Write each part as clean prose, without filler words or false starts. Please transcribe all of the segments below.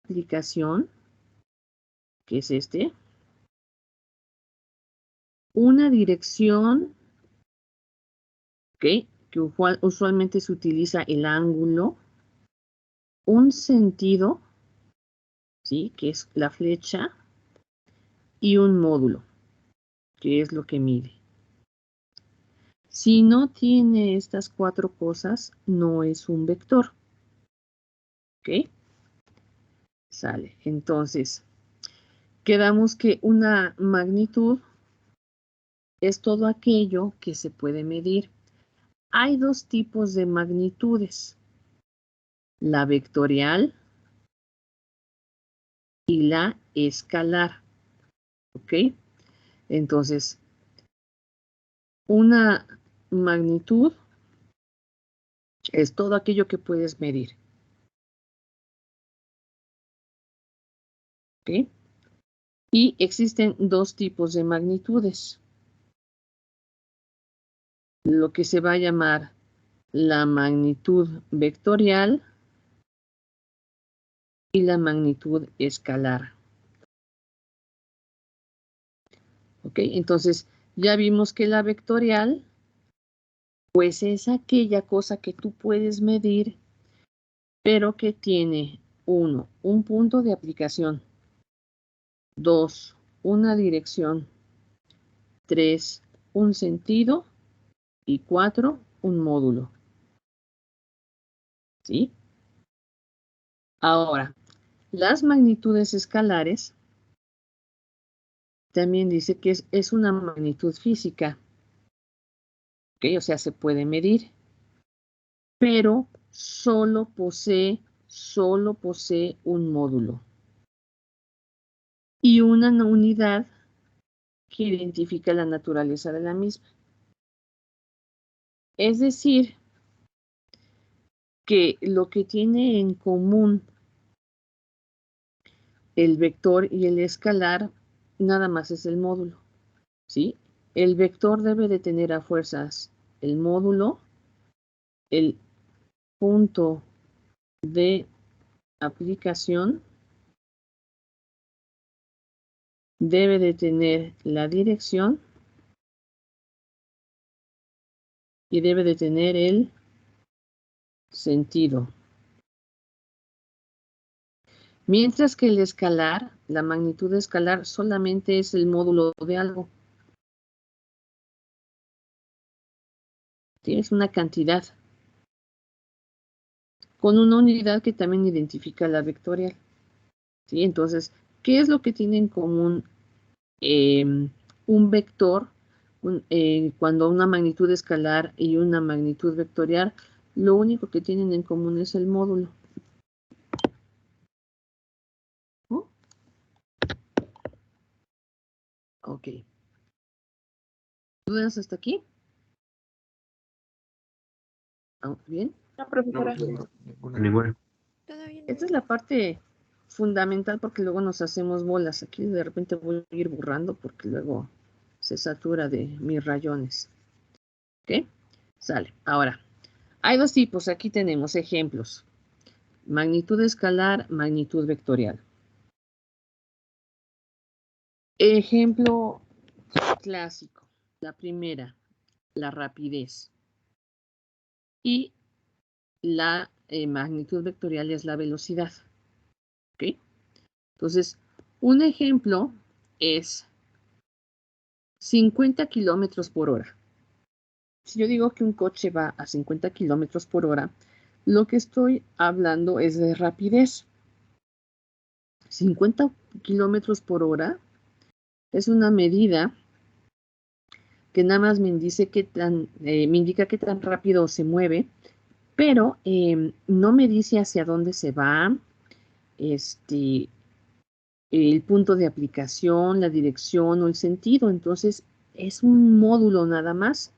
aplicación, que es este, una dirección, ¿ok?, que usualmente se utiliza el ángulo, un sentido, ¿sí?, que es la flecha, y un módulo, que es lo que mide. Si no tiene estas cuatro cosas, no es un vector. ¿Ok? Sale. Entonces, quedamos que una magnitud es todo aquello que se puede medir. Hay dos tipos de magnitudes: la vectorial y la escalar. ¿Ok? Entonces, una magnitud es todo aquello que puedes medir. ¿Ok? Y existen dos tipos de magnitudes: lo que se va a llamar la magnitud vectorial y la magnitud escalar. ¿Ok? Entonces, ya vimos que la vectorial, pues es aquella cosa que tú puedes medir, pero que tiene, 1, un punto de aplicación, 2, una dirección, 3, un sentido, y 4, un módulo. ¿Sí? Ahora, las magnitudes escalares también dice que es una magnitud física. ¿Ok? O sea, se puede medir, pero solo posee un módulo y una unidad que identifica la naturaleza de la misma. Es decir, que lo que tiene en común el vector y el escalar nada más es el módulo, ¿sí? El vector debe de tener a fuerzas el módulo, el punto de aplicación, debe de tener la dirección y debe de tener el sentido. Mientras que el escalar, la magnitud escalar, solamente es el módulo de algo. Tienes una cantidad con una unidad que también identifica la vectorial. ¿Sí? Entonces, ¿qué es lo que tiene en común un vector cuando una magnitud escalar y una magnitud vectorial? Lo único que tienen en común es el módulo. ¿Oh? Ok. ¿Dudas hasta aquí? ¿Bien? No, profesora. Ninguna. Esta es la parte fundamental, porque luego nos hacemos bolas. Aquí de repente voy a ir borrando porque luego se satura de mis rayones. ¿Ok? Sale. Ahora, hay dos tipos. Aquí tenemos ejemplos: magnitud escalar, magnitud vectorial. Ejemplo clásico. La primera, la rapidez. Y la magnitud vectorial es la velocidad. ¿Ok? Entonces, un ejemplo es 50 kilómetros por hora. Si yo digo que un coche va a 50 kilómetros por hora, lo que estoy hablando es de rapidez. 50 kilómetros por hora es una medida que nada más me indica qué tan rápido se mueve, pero no me dice hacia dónde se va, el punto de aplicación, la dirección o el sentido. Entonces, es un módulo nada más.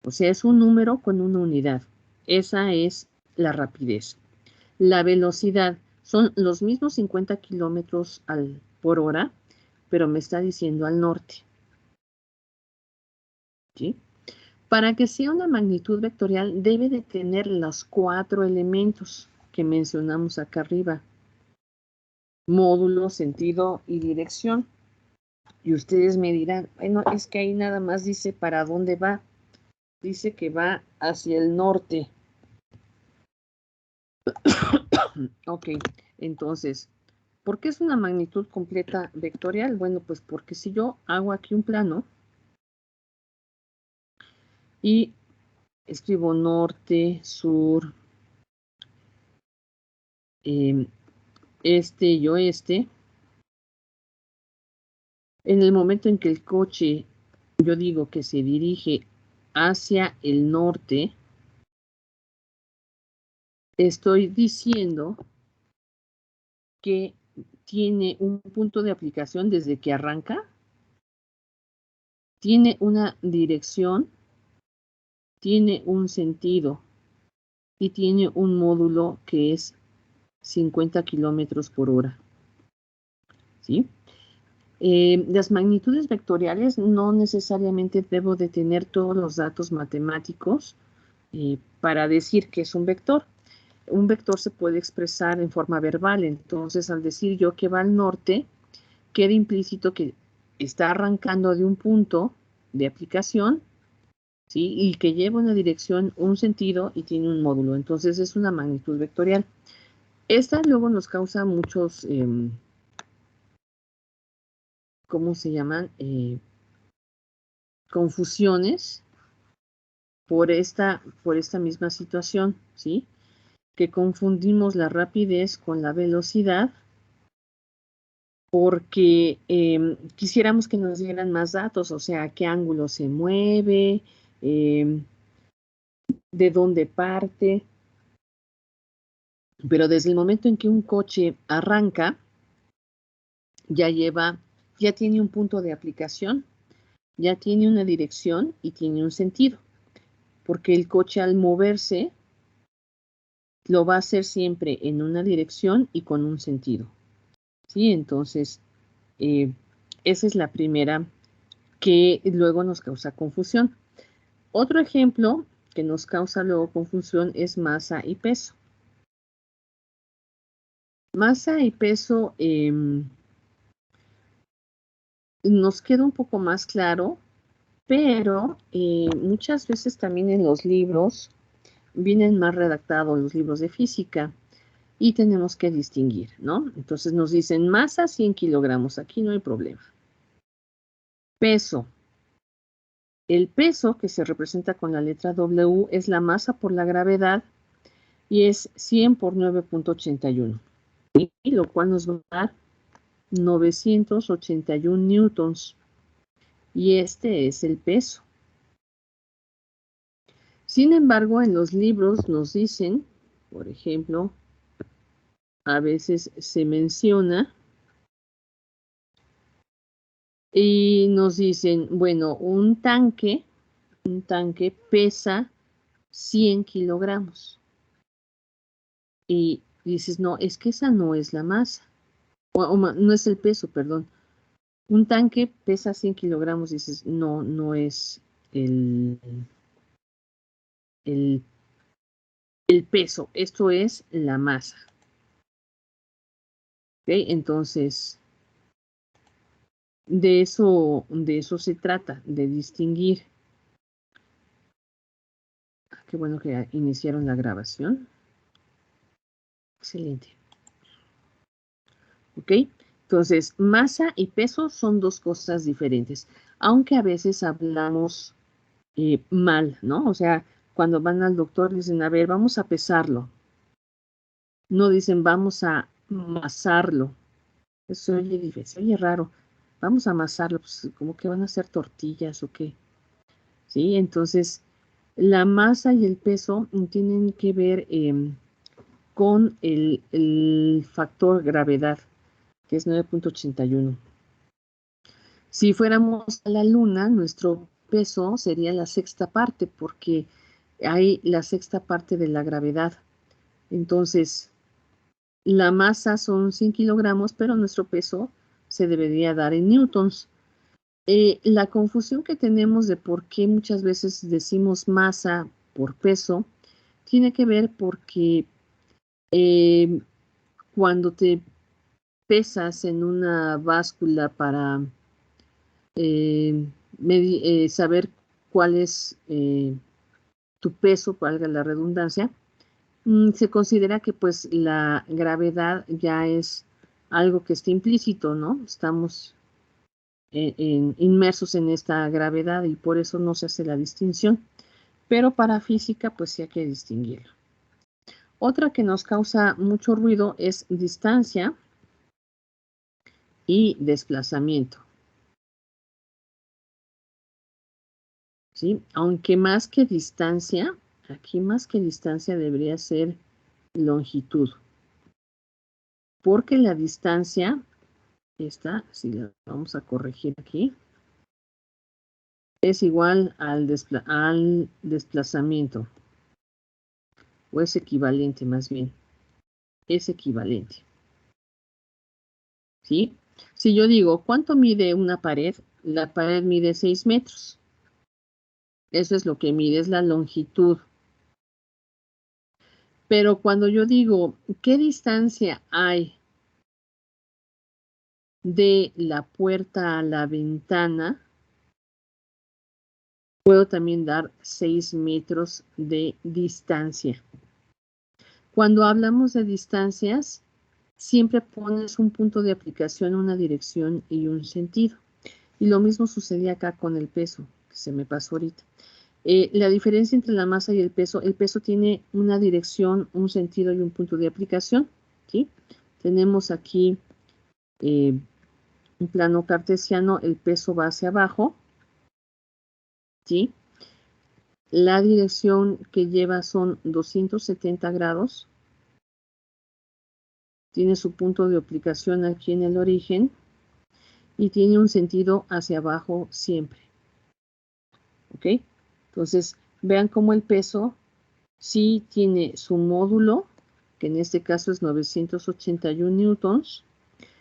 O sea, es un número con una unidad. Esa es la rapidez. La velocidad son los mismos 50 kilómetros por hora, pero me está diciendo al norte. ¿Sí? Para que sea una magnitud vectorial, debe de tener los 4 elementos que mencionamos acá arriba. módulo, sentido y dirección. Y ustedes me dirán, bueno, es que ahí nada más dice para dónde va. Dice que va hacia el norte. Ok, entonces, ¿por qué es una magnitud completa vectorial? Bueno, pues porque si yo hago aquí un plano y escribo norte, sur, este y oeste, en el momento en que el coche, yo digo que se dirige hacia el norte, estoy diciendo que tiene un punto de aplicación desde que arranca, tiene una dirección, tiene un sentido y tiene un módulo que es 50 kilómetros por hora. ¿Sí? Las magnitudes vectoriales no necesariamente debo de tener todos los datos matemáticos para decir que es un vector. Un vector se puede expresar en forma verbal, entonces al decir yo que va al norte, queda implícito que está arrancando de un punto de aplicación, ¿sí? Y que lleva una dirección, un sentido y tiene un módulo. Entonces es una magnitud vectorial. Esta luego nos causa muchos, ¿cómo se llaman? Confusiones por esta misma situación, ¿sí? Que confundimos la rapidez con la velocidad porque quisiéramos que nos dieran más datos, o sea, qué ángulo se mueve, de dónde parte, pero desde el momento en que un coche arranca, ya tiene un punto de aplicación, ya tiene una dirección y tiene un sentido, porque el coche al moverse lo va a hacer siempre en una dirección y con un sentido. ¿Sí? Entonces, esa es la primera que luego nos causa confusión. Otro ejemplo que nos causa luego confusión es masa y peso. Masa y peso nos queda un poco más claro, pero muchas veces también en los libros vienen más redactados los libros de física y tenemos que distinguir, ¿no? Entonces nos dicen masa 100 kilogramos, aquí no hay problema. Peso. El peso que se representa con la letra W es la masa por la gravedad y es 100 por 9.81, ¿sí? Lo cual nos va a dar 981 newtons. Y este es el peso. Sin embargo, en los libros nos dicen, por ejemplo, a veces se menciona y nos dicen, bueno, un tanque pesa 100 kilogramos. Y dices, no, es que esa no es la masa. No es el peso, perdón. Un tanque pesa 100 kilogramos, dices, no, no es el peso, esto es la masa. ¿Okay? Entonces, de eso se trata, de distinguir. Qué bueno que iniciaron la grabación. Excelente. ¿Ok? Entonces, masa y peso son dos cosas diferentes, aunque a veces hablamos mal, ¿no? O sea, cuando van al doctor dicen, a ver, vamos a pesarlo. No dicen, vamos a amasarlo. Eso se oye raro. Vamos a amasarlo, pues como que van a hacer tortillas o qué. ¿Sí? Entonces, la masa y el peso tienen que ver con el factor gravedad, que es 9.81. Si fuéramos a la Luna, nuestro peso sería la sexta parte, porque hay la sexta parte de la gravedad. Entonces, la masa son 100 kilogramos, pero nuestro peso se debería dar en newtons. La confusión que tenemos de por qué muchas veces decimos masa por peso tiene que ver porque cuando te pesas en una báscula para saber cuál es tu peso, valga la redundancia, se considera que pues la gravedad ya es algo que está implícito, ¿no? Estamos inmersos en esta gravedad y por eso no se hace la distinción. Pero para física pues sí hay que distinguirlo. Otra que nos causa mucho ruido es distancia y desplazamiento. ¿Sí? Aunque más que distancia, aquí más que distancia debería ser longitud. Porque la distancia, esta, si la vamos a corregir aquí, es igual al desplazamiento. O es equivalente más bien. Es equivalente. ¿Sí? Si yo digo, ¿cuánto mide una pared? La pared mide 6 metros. Eso es lo que mide, es la longitud. Pero cuando yo digo, ¿qué distancia hay de la puerta a la ventana? Puedo también dar 6 metros de distancia. Cuando hablamos de distancias, siempre pones un punto de aplicación, una dirección y un sentido. Y lo mismo sucedía acá con el peso, que se me pasó ahorita. La diferencia entre la masa y el peso tiene una dirección, un sentido y un punto de aplicación. ¿Sí? Tenemos aquí un plano cartesiano, el peso va hacia abajo. ¿Sí? La dirección que lleva son 270 grados. Tiene su punto de aplicación aquí en el origen y tiene un sentido hacia abajo siempre. ¿Ok? Entonces, vean cómo el peso sí tiene su módulo, que en este caso es 981 newtons.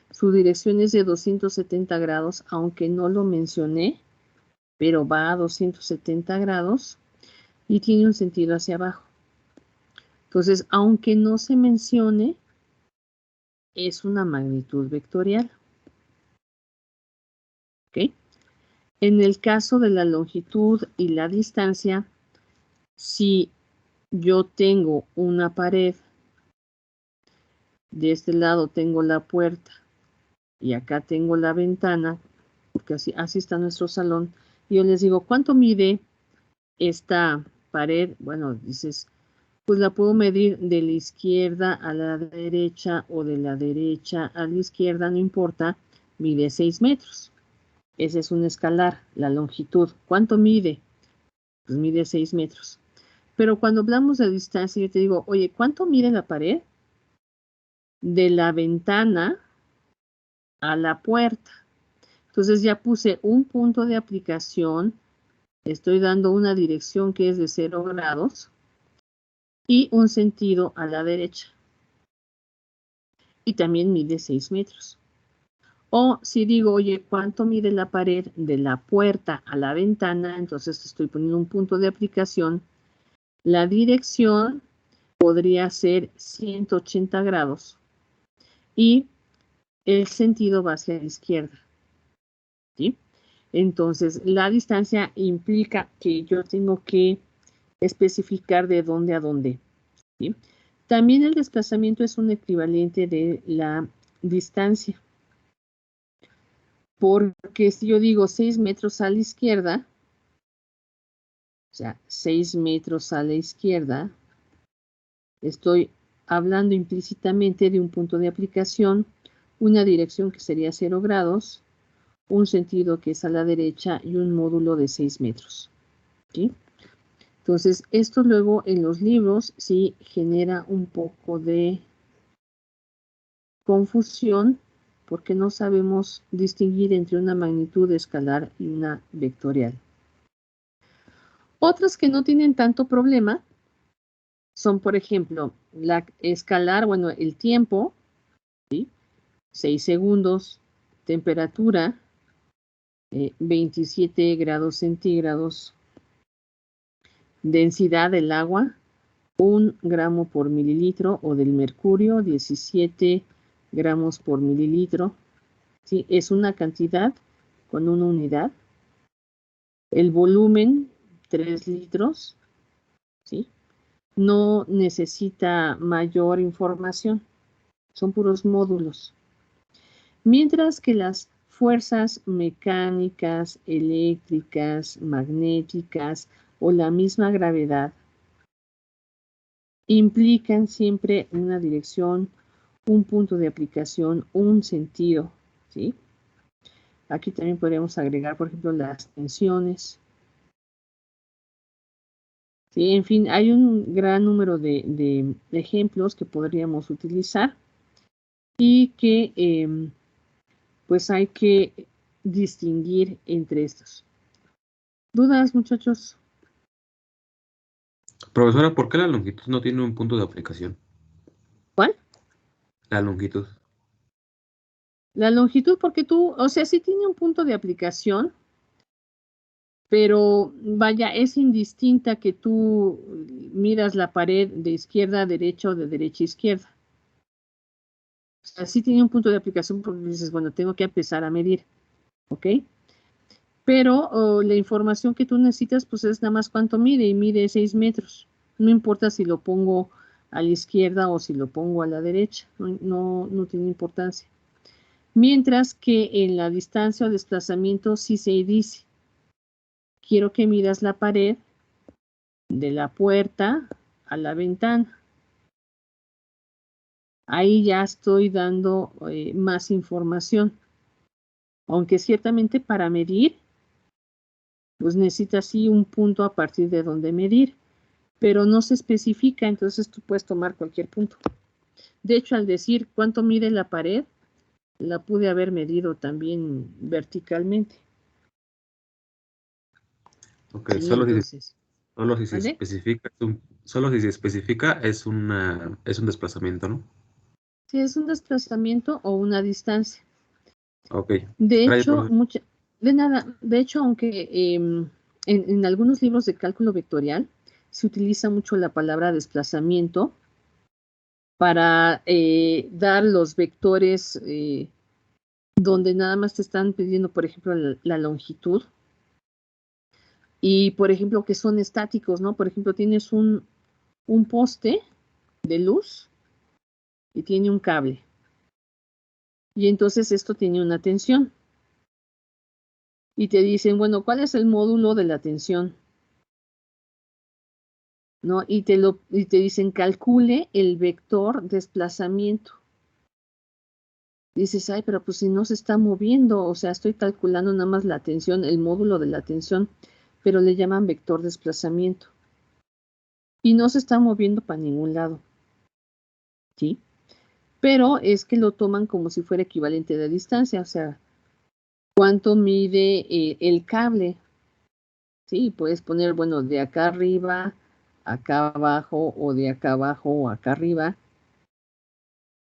Su dirección es de 270 grados, aunque no lo mencioné, pero va a 270 grados y tiene un sentido hacia abajo. Entonces, aunque no se mencione, es una magnitud vectorial. ¿Ok? En el caso de la longitud y la distancia, si yo tengo una pared, de este lado tengo la puerta y acá tengo la ventana, porque así está nuestro salón, y yo les digo, ¿cuánto mide esta pared? Bueno, dices, pues la puedo medir de la izquierda a la derecha o de la derecha a la izquierda, no importa, mide 6 metros. Ese es un escalar, la longitud. ¿Cuánto mide? Pues mide 6 metros. Pero cuando hablamos de distancia, yo te digo, oye, ¿cuánto mide la pared? De la ventana a la puerta. Entonces ya puse un punto de aplicación, estoy dando una dirección que es de 0 grados y un sentido a la derecha. Y también mide 6 metros. O si digo, oye, ¿cuánto mide la pared de la puerta a la ventana? Entonces estoy poniendo un punto de aplicación. La dirección podría ser 180 grados y el sentido va hacia la izquierda. ¿Sí? Entonces, la distancia implica que yo tengo que especificar de dónde a dónde. ¿Sí? También el desplazamiento es un equivalente de la distancia. Porque si yo digo 6 metros a la izquierda, o sea, 6 metros a la izquierda, estoy hablando implícitamente de un punto de aplicación, una dirección que sería 0 grados, un sentido que es a la derecha y un módulo de 6 metros. ¿Sí? Entonces, esto luego en los libros sí genera un poco de confusión porque no sabemos distinguir entre una magnitud escalar y una vectorial. Otras que no tienen tanto problema son, por ejemplo, la escalar, bueno, el tiempo, ¿sí? 6 segundos, temperatura, 27 grados centígrados, densidad del agua, 1 gramo por mililitro, o del mercurio, 17 gramos por mililitro. ¿Sí? Es una cantidad con una unidad. El volumen, 3 litros. ¿Sí? No necesita mayor información. Son puros módulos. Mientras que las fuerzas mecánicas, eléctricas, magnéticas o la misma gravedad implican siempre una dirección, un punto de aplicación, un sentido, ¿sí? Aquí también podríamos agregar, por ejemplo, las tensiones. ¿Sí? En fin, hay un gran número de ejemplos que podríamos utilizar y que pues hay que distinguir entre estos. ¿Dudas, muchachos? Profesora, ¿por qué la longitud no tiene un punto de aplicación? ¿Cuál? La longitud. La longitud, porque tú, o sea, sí tiene un punto de aplicación, pero vaya, es indistinta que tú miras la pared de izquierda a derecha o de derecha a izquierda. O sea, sí tiene un punto de aplicación porque dices, bueno, tengo que empezar a medir, ¿ok? Pero la información que tú necesitas, pues es nada más cuánto mide, y mide 6 metros. No importa si lo pongo a la izquierda o si lo pongo a la derecha, no tiene importancia. Mientras que en la distancia o desplazamiento sí se dice, quiero que midas la pared de la puerta a la ventana. Ahí ya estoy dando más información. Aunque ciertamente para medir, pues necesitas sí un punto a partir de donde medir, pero no se especifica, entonces tú puedes tomar cualquier punto. De hecho, al decir cuánto mide la pared, la pude haber medido también verticalmente. Ok, Sí, entonces. solo si se ¿Vale? especifica, solo si se especifica es es un desplazamiento, ¿no? Sí, es un desplazamiento o una distancia. Ok. De Gracias, hecho, profesor. de nada, de hecho, aunque en algunos libros de cálculo vectorial se utiliza mucho la palabra desplazamiento para dar los vectores donde nada más te están pidiendo, por ejemplo, la longitud y, por ejemplo, que son estáticos, ¿no? Por ejemplo, tienes un poste de luz y tiene un cable. Y entonces esto tiene una tensión. Y te dicen, bueno, ¿cuál es el módulo de la tensión? ¿No? Y te dicen, calcule el vector desplazamiento. Dices, ay, pero pues si no se está moviendo, o sea, estoy calculando nada más la tensión, el módulo de la tensión, pero le llaman vector desplazamiento. Y no se está moviendo para ningún lado, ¿sí? Pero es que lo toman como si fuera equivalente de distancia, o sea, ¿cuánto mide el cable? Sí, puedes poner, bueno, de acá arriba, acá abajo, o de acá abajo o acá arriba,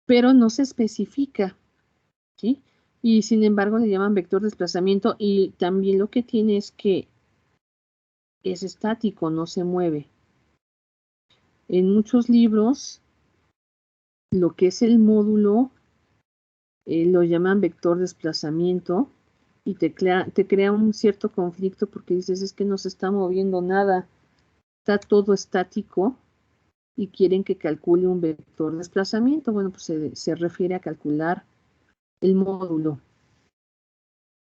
pero no se especifica, ¿sí? Y sin embargo le llaman vector desplazamiento y también lo que tiene es que es estático, no se mueve. En muchos libros, lo que es el módulo lo llaman vector desplazamiento y te crea un cierto conflicto porque dices, es que no se está moviendo nada, está todo estático y quieren que calcule un vector desplazamiento. Bueno, pues se refiere a calcular el módulo.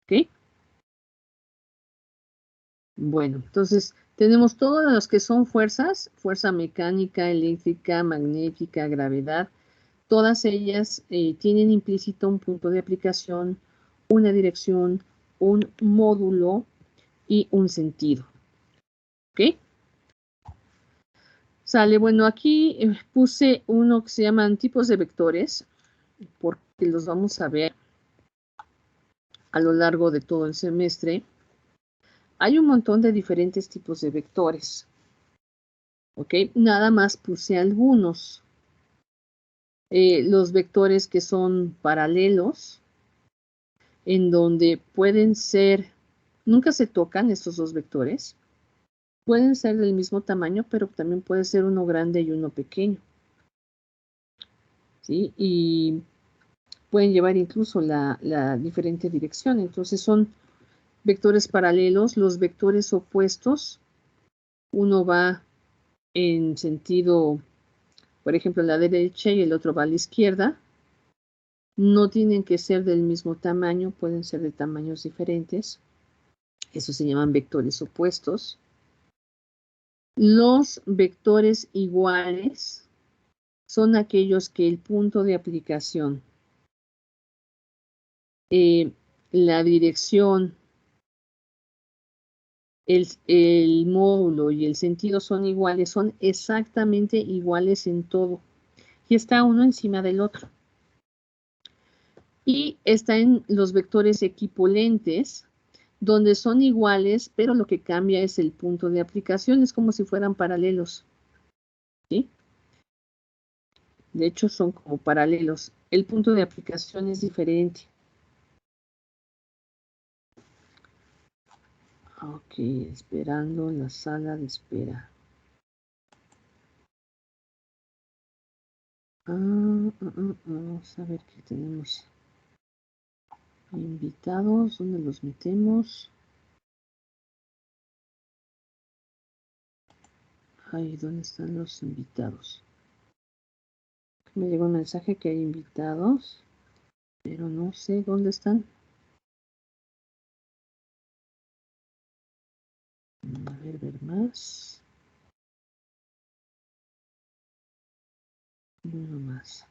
¿Ok? Bueno, entonces tenemos todos los que son fuerzas, fuerza mecánica, eléctrica, magnética, gravedad. Todas ellas tienen implícito un punto de aplicación, una dirección, un módulo y un sentido. ¿Ok? Sale, bueno, aquí puse uno que se llaman tipos de vectores, porque los vamos a ver a lo largo de todo el semestre. Hay un montón de diferentes tipos de vectores. ¿Ok? Nada más puse algunos. Los vectores que son paralelos, en donde pueden ser, nunca se tocan estos dos vectores, pueden ser del mismo tamaño, pero también puede ser uno grande y uno pequeño. ¿Sí? Y pueden llevar incluso la diferente dirección. Entonces son vectores paralelos. Los vectores opuestos, uno va en sentido, por ejemplo, a la derecha y el otro va a la izquierda. No tienen que ser del mismo tamaño, pueden ser de tamaños diferentes. Eso se llaman vectores opuestos. Los vectores iguales son aquellos que el punto de aplicación, la dirección, el módulo y el sentido son iguales, son exactamente iguales en todo. Y está uno encima del otro. Y está en los vectores equipolentes, donde son iguales, pero lo que cambia es el punto de aplicación. Es como si fueran paralelos. ¿Sí? De hecho, son como paralelos. El punto de aplicación es diferente. Ok, esperando en la sala de espera. Vamos a ver qué tenemos. Invitados, ¿dónde los metemos? Ay, ¿dónde están los invitados? Me llegó un mensaje que hay invitados, pero no sé dónde están. A ver más. Y uno más.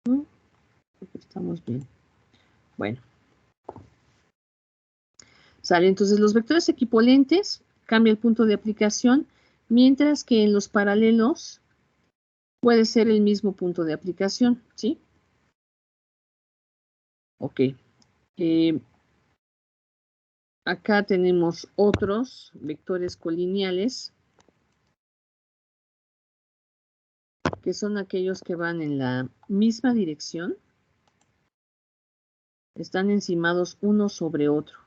¿No? Estamos bien. Bueno. Sale, entonces los vectores equipolentes cambia el punto de aplicación, mientras que en los paralelos puede ser el mismo punto de aplicación, ¿sí? Ok. Acá tenemos otros vectores colineales, que son aquellos que van en la misma dirección, están encimados uno sobre otro.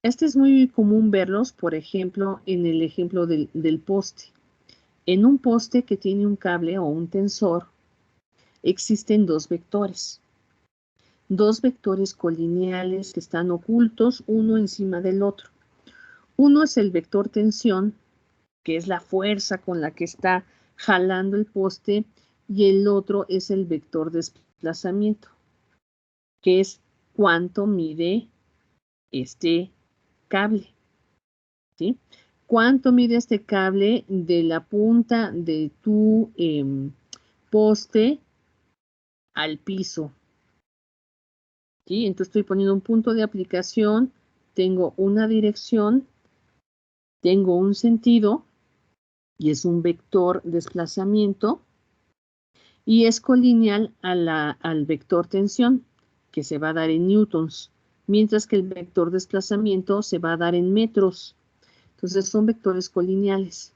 Este es muy común verlos, por ejemplo, en el ejemplo del poste. En un poste que tiene un cable o un tensor, existen dos vectores colineales que están ocultos uno encima del otro. Uno es el vector tensión, que es la fuerza con la que está jalando el poste, y el otro es el vector desplazamiento, que es cuánto mide este cable, ¿sí? ¿Cuánto mide este cable de la punta de tu poste al piso? ¿Sí? Entonces estoy poniendo un punto de aplicación, tengo una dirección, tengo un sentido, y es un vector desplazamiento, y es colineal al vector tensión, que se va a dar en newtons, mientras que el vector desplazamiento se va a dar en metros. Entonces son vectores colineales.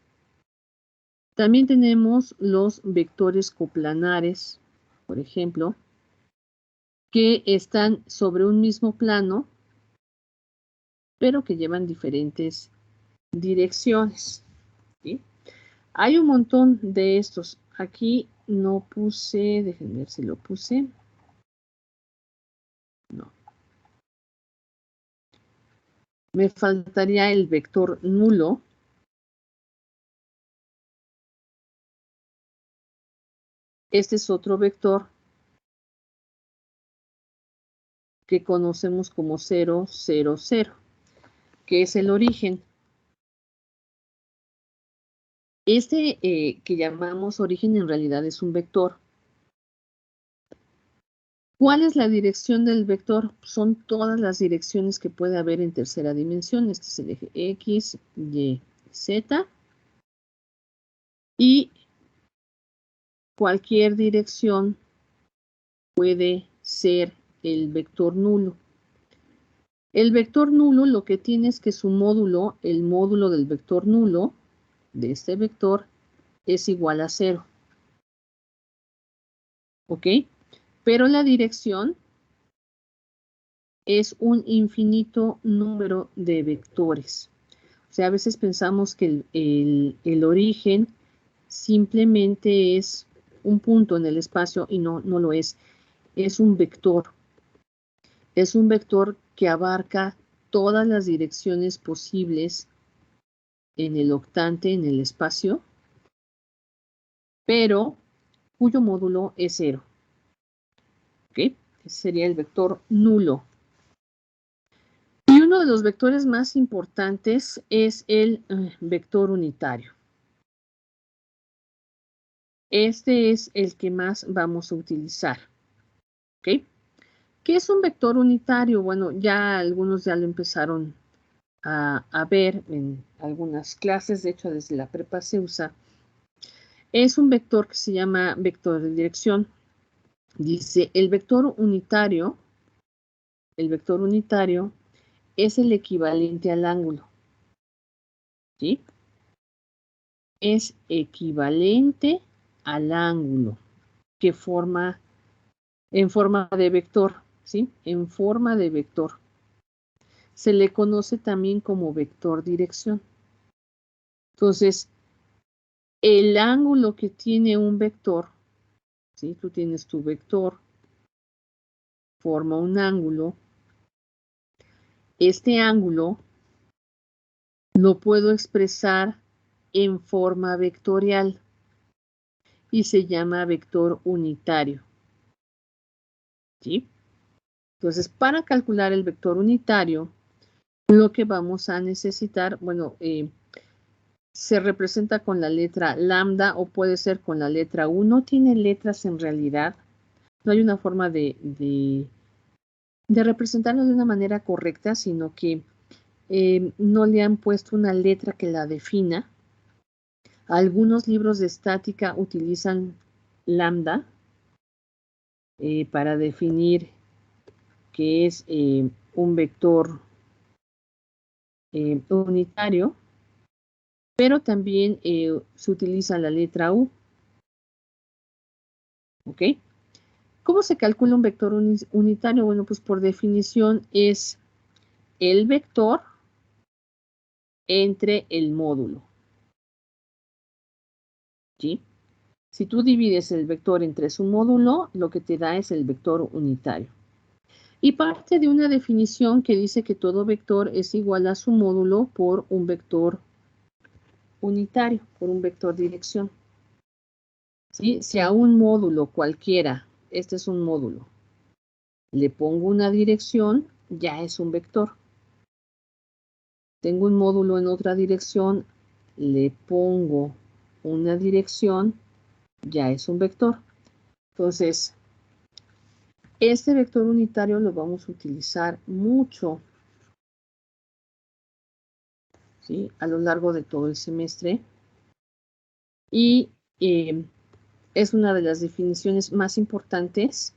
También tenemos los vectores coplanares, por ejemplo, que están sobre un mismo plano, pero que llevan diferentes direcciones, ¿sí? Hay un montón de estos. Aquí no puse, déjenme ver si lo puse. No. Me faltaría el vector nulo. Este es otro vector que conocemos como 0, 0, 0, que es el origen. Este que llamamos origen en realidad es un vector. ¿Cuál es la dirección del vector? Son todas las direcciones que puede haber en tercera dimensión. Este es el eje X, Y, Z. Y cualquier dirección puede ser el vector nulo. El vector nulo lo que tiene es que su módulo, el módulo del vector nulo, de este vector, es igual a 0. ¿Ok? Pero la dirección es un infinito número de vectores. O sea, a veces pensamos que el origen simplemente es un punto en el espacio y no lo es. Es un vector. Es un vector que abarca todas las direcciones posibles en el octante, en el espacio, pero cuyo módulo es 0. ¿Ok? Ese sería el vector nulo. Y uno de los vectores más importantes es el vector unitario. Este es el que más vamos a utilizar. ¿Ok? ¿Qué es un vector unitario? Bueno, ya algunos ya lo empezaron a ver en algunas clases, de hecho desde la prepa se usa. Es un vector que se llama vector de dirección. Dice, el vector unitario es el equivalente al ángulo. ¿Sí? Es equivalente al ángulo que forma en forma de vector, ¿sí? En forma de vector. Se le conoce también como vector dirección. Entonces, el ángulo que tiene un vector, ¿sí? Tú tienes tu vector, forma un ángulo. Este ángulo lo puedo expresar en forma vectorial y se llama vector unitario. ¿Sí? Entonces, para calcular el vector unitario, lo que vamos a necesitar, bueno, se representa con la letra lambda o puede ser con la letra U. No tiene letras en realidad. No hay una forma de representarlo de una manera correcta, sino que no le han puesto una letra que la defina. Algunos libros de estática utilizan lambda para definir que es un vector unitario, pero también se utiliza la letra U. ¿Ok? ¿Cómo se calcula un vector unitario? Bueno, pues por definición es el vector entre el módulo. ¿Sí? Si tú divides el vector entre su módulo, lo que te da es el vector unitario. Y parte de una definición que dice que todo vector es igual a su módulo por un vector unitario, por un vector dirección. ¿Sí? Si a un módulo cualquiera, este es un módulo, le pongo una dirección, ya es un vector. Tengo un módulo en otra dirección, le pongo una dirección, ya es un vector. Entonces, este vector unitario lo vamos a utilizar mucho, ¿sí? A lo largo de todo el semestre. Y es una de las definiciones más importantes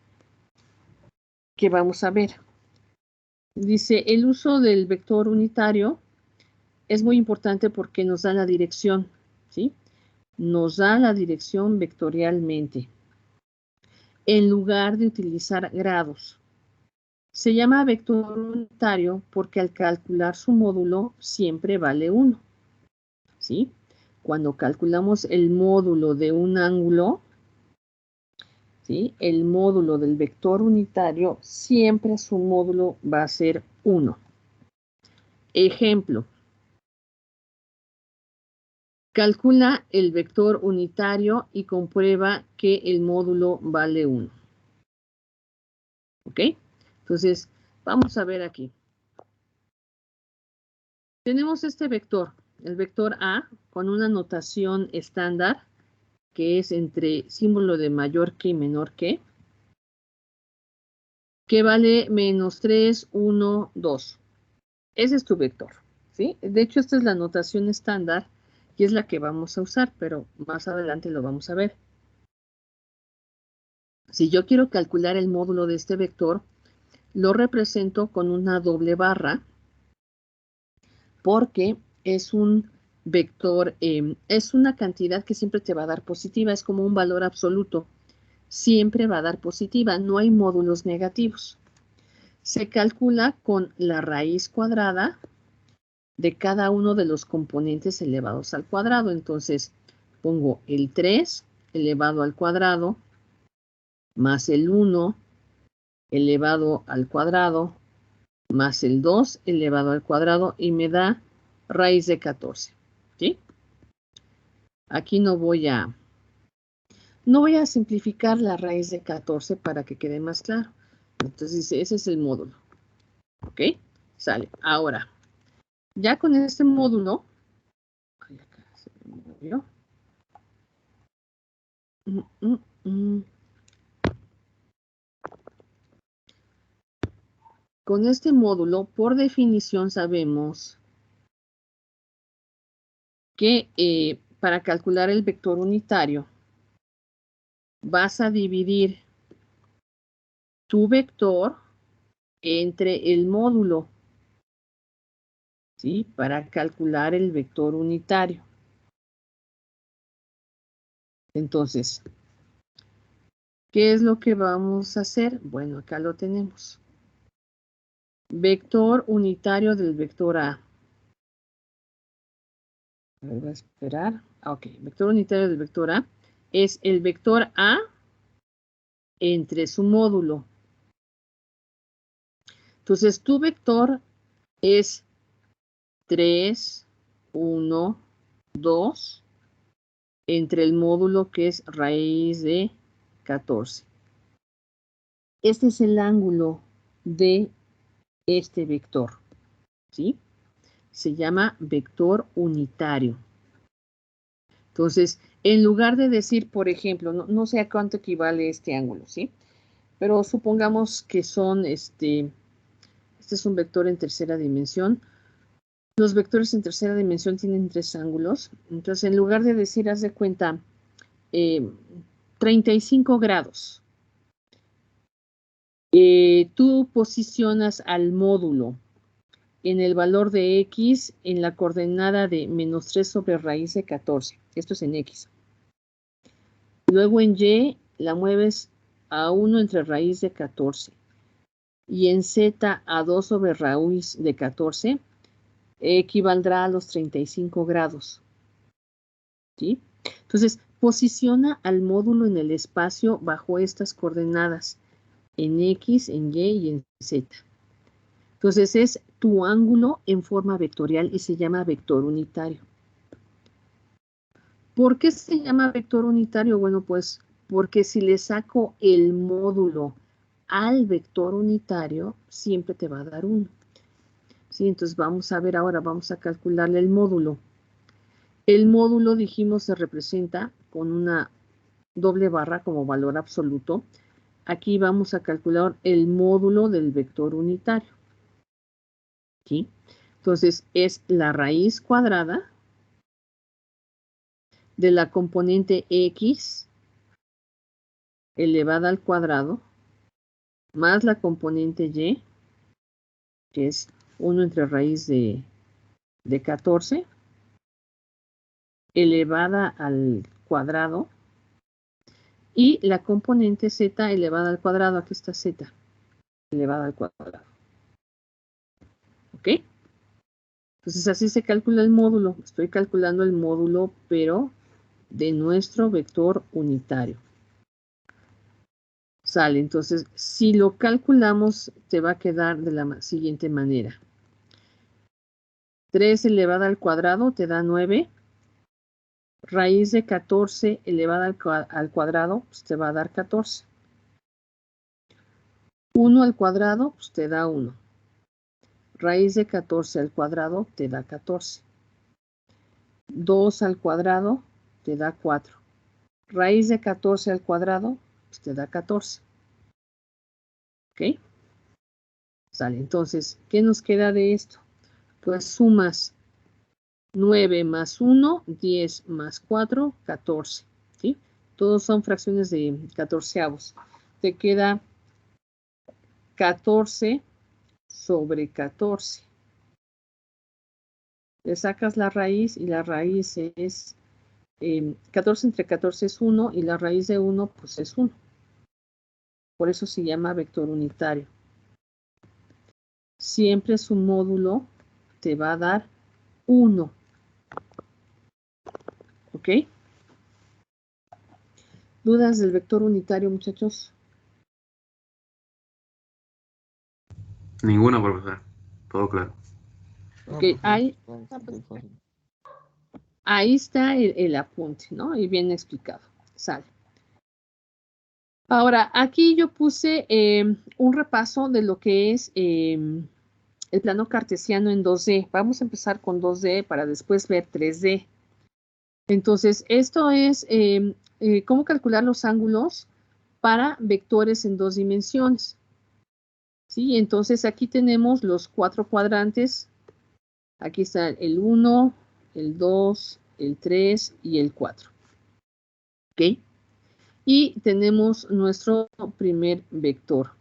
que vamos a ver. Dice, el uso del vector unitario es muy importante porque nos da la dirección, ¿sí? Nos da la dirección vectorialmente, en lugar de utilizar grados. Se llama vector unitario porque al calcular su módulo siempre vale 1, ¿sí? Cuando calculamos el módulo de un ángulo, ¿sí? El módulo del vector unitario, siempre su módulo va a ser 1. Ejemplo. Calcula el vector unitario y comprueba que el módulo vale 1. ¿Ok? Entonces, vamos a ver aquí. Tenemos este vector, el vector A, con una notación estándar, que es entre símbolo de mayor que y menor que vale menos 3, 1, 2. Ese es tu vector, ¿sí? De hecho, esta es la notación estándar y es la que vamos a usar, pero más adelante lo vamos a ver. Si yo quiero calcular el módulo de este vector, lo represento con una doble barra porque es un vector, es una cantidad que siempre te va a dar positiva, es como un valor absoluto. Siempre va a dar positiva, no hay módulos negativos. Se calcula con la raíz cuadrada de cada uno de los componentes elevados al cuadrado. Entonces, pongo el 3 elevado al cuadrado más el 1 elevado al cuadrado más el 2 elevado al cuadrado y me da raíz de 14. ¿Sí? Aquí no voy a simplificar la raíz de 14 para que quede más claro. Entonces dice, ese es el módulo. ¿Ok? Sale. Ahora, ya con este módulo, ay, acá se me movió. Con este módulo, por definición, sabemos que para calcular el vector unitario, vas a dividir tu vector entre el módulo, ¿sí? Para calcular el vector unitario. Entonces, ¿qué es lo que vamos a hacer? Bueno, acá lo tenemos. Vector unitario del vector A. Voy a esperar. Ok, vector unitario del vector A es el vector A entre su módulo. Entonces, tu vector es 3, 1, 2 entre el módulo que es raíz de 14. Este es el ángulo de este vector, ¿sí? Se llama vector unitario. Entonces, en lugar de decir, por ejemplo, no sé a cuánto equivale este ángulo, ¿sí? Pero supongamos que son, este es un vector en tercera dimensión. Los vectores en tercera dimensión tienen 3 ángulos. Entonces, en lugar de decir, haz de cuenta, 35 grados. Tú posicionas al módulo en el valor de x en la coordenada de menos 3 sobre raíz de 14. Esto es en x. Luego en y la mueves a 1 entre raíz de 14. Y en z a 2 sobre raíz de 14 equivaldrá a los 35 grados. ¿Sí? Entonces, posiciona al módulo en el espacio bajo estas coordenadas, en X, en Y y en Z. Entonces, es tu ángulo en forma vectorial y se llama vector unitario. ¿Por qué se llama vector unitario? Bueno, pues porque si le saco el módulo al vector unitario, siempre te va a dar 1. ¿Sí? Entonces, vamos a ver ahora, vamos a calcularle el módulo. El módulo, dijimos, se representa con una doble barra como valor absoluto. Aquí vamos a calcular el módulo del vector unitario. ¿Sí? Entonces, es la raíz cuadrada de la componente x elevada al cuadrado más la componente y, que es 1 entre raíz de 14, elevada al cuadrado, y la componente z elevada al cuadrado, aquí está z, elevada al cuadrado. ¿Ok? Entonces así se calcula el módulo. Estoy calculando el módulo, pero de nuestro vector unitario. Sale, entonces, si lo calculamos, te va a quedar de la siguiente manera. 3 elevada al cuadrado te da 9. Raíz de 14 elevada al cuadrado, pues te va a dar 14. 1 al cuadrado, pues te da 1. Raíz de 14 al cuadrado te da 14. 2 al cuadrado te da 4. Raíz de 14 al cuadrado, pues te da 14. ¿Ok? Sale, entonces, ¿qué nos queda de esto? Pues sumas 9 más 1, 10 más 4, 14. ¿Sí? Todos son fracciones de 14avos. Te queda 14 sobre 14. Le sacas la raíz y la raíz es 14 entre 14 es 1 y la raíz de 1 pues es 1. Por eso se llama vector unitario. Siempre su módulo te va a dar 1. ¿Ok? ¿Dudas del vector unitario, muchachos? Ninguna, profesor. Todo claro. Ok, ahí está el apunte, ¿no? Y bien explicado. Sale. Ahora, aquí yo puse un repaso de lo que es el plano cartesiano en 2D. Vamos a empezar con 2D para después ver 3D. Entonces, esto es cómo calcular los ángulos para vectores en 2 dimensiones. ¿Sí? Entonces, aquí tenemos los 4 cuadrantes. Aquí está el 1, el 2, el 3 y el 4. ¿Ok? Y tenemos nuestro primer vector.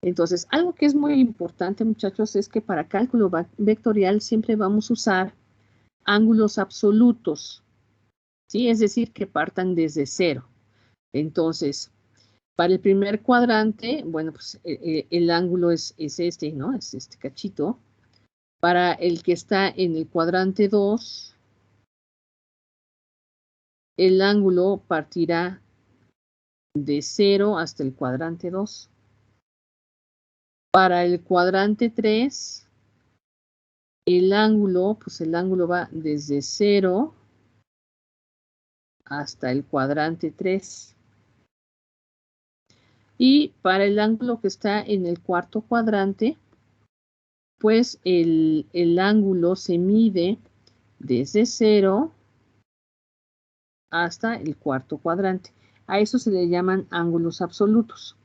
Entonces, algo que es muy importante, muchachos, es que para cálculo vectorial siempre vamos a usar ángulos absolutos, ¿sí? Es decir, que partan desde 0. Entonces, para el primer cuadrante, bueno, pues el ángulo es este, ¿no? Es este cachito. Para el que está en el cuadrante 2, el ángulo partirá de 0 hasta el cuadrante 2. Para el cuadrante 3, el ángulo va desde 0 hasta el cuadrante 3. Y para el ángulo que está en el cuarto cuadrante, pues el ángulo se mide desde 0 hasta el cuarto cuadrante. A eso se le llaman ángulos absolutos.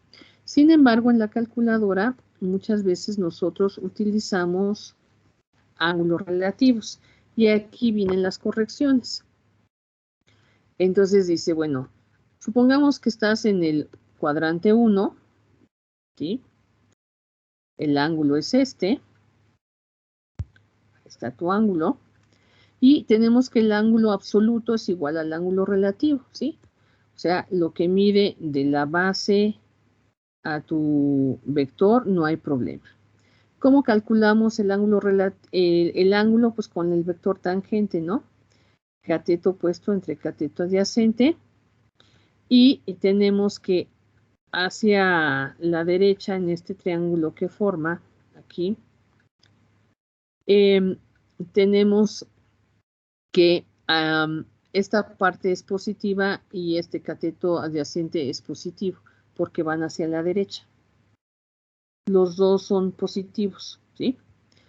Sin embargo, en la calculadora muchas veces nosotros utilizamos ángulos relativos. Y aquí vienen las correcciones. Entonces dice, bueno, supongamos que estás en el cuadrante 1, ¿sí? El ángulo es este. Está tu ángulo. Y tenemos que el ángulo absoluto es igual al ángulo relativo, ¿sí? O sea, lo que mide de la base a tu vector, no hay problema. ¿Cómo calculamos el ángulo el ángulo? Pues con el vector tangente, ¿no? Cateto opuesto entre cateto adyacente. Y tenemos que hacia la derecha, en este triángulo que forma aquí, tenemos que esta parte es positiva y este cateto adyacente es positivo, porque van hacia la derecha. Los dos son positivos, ¿sí?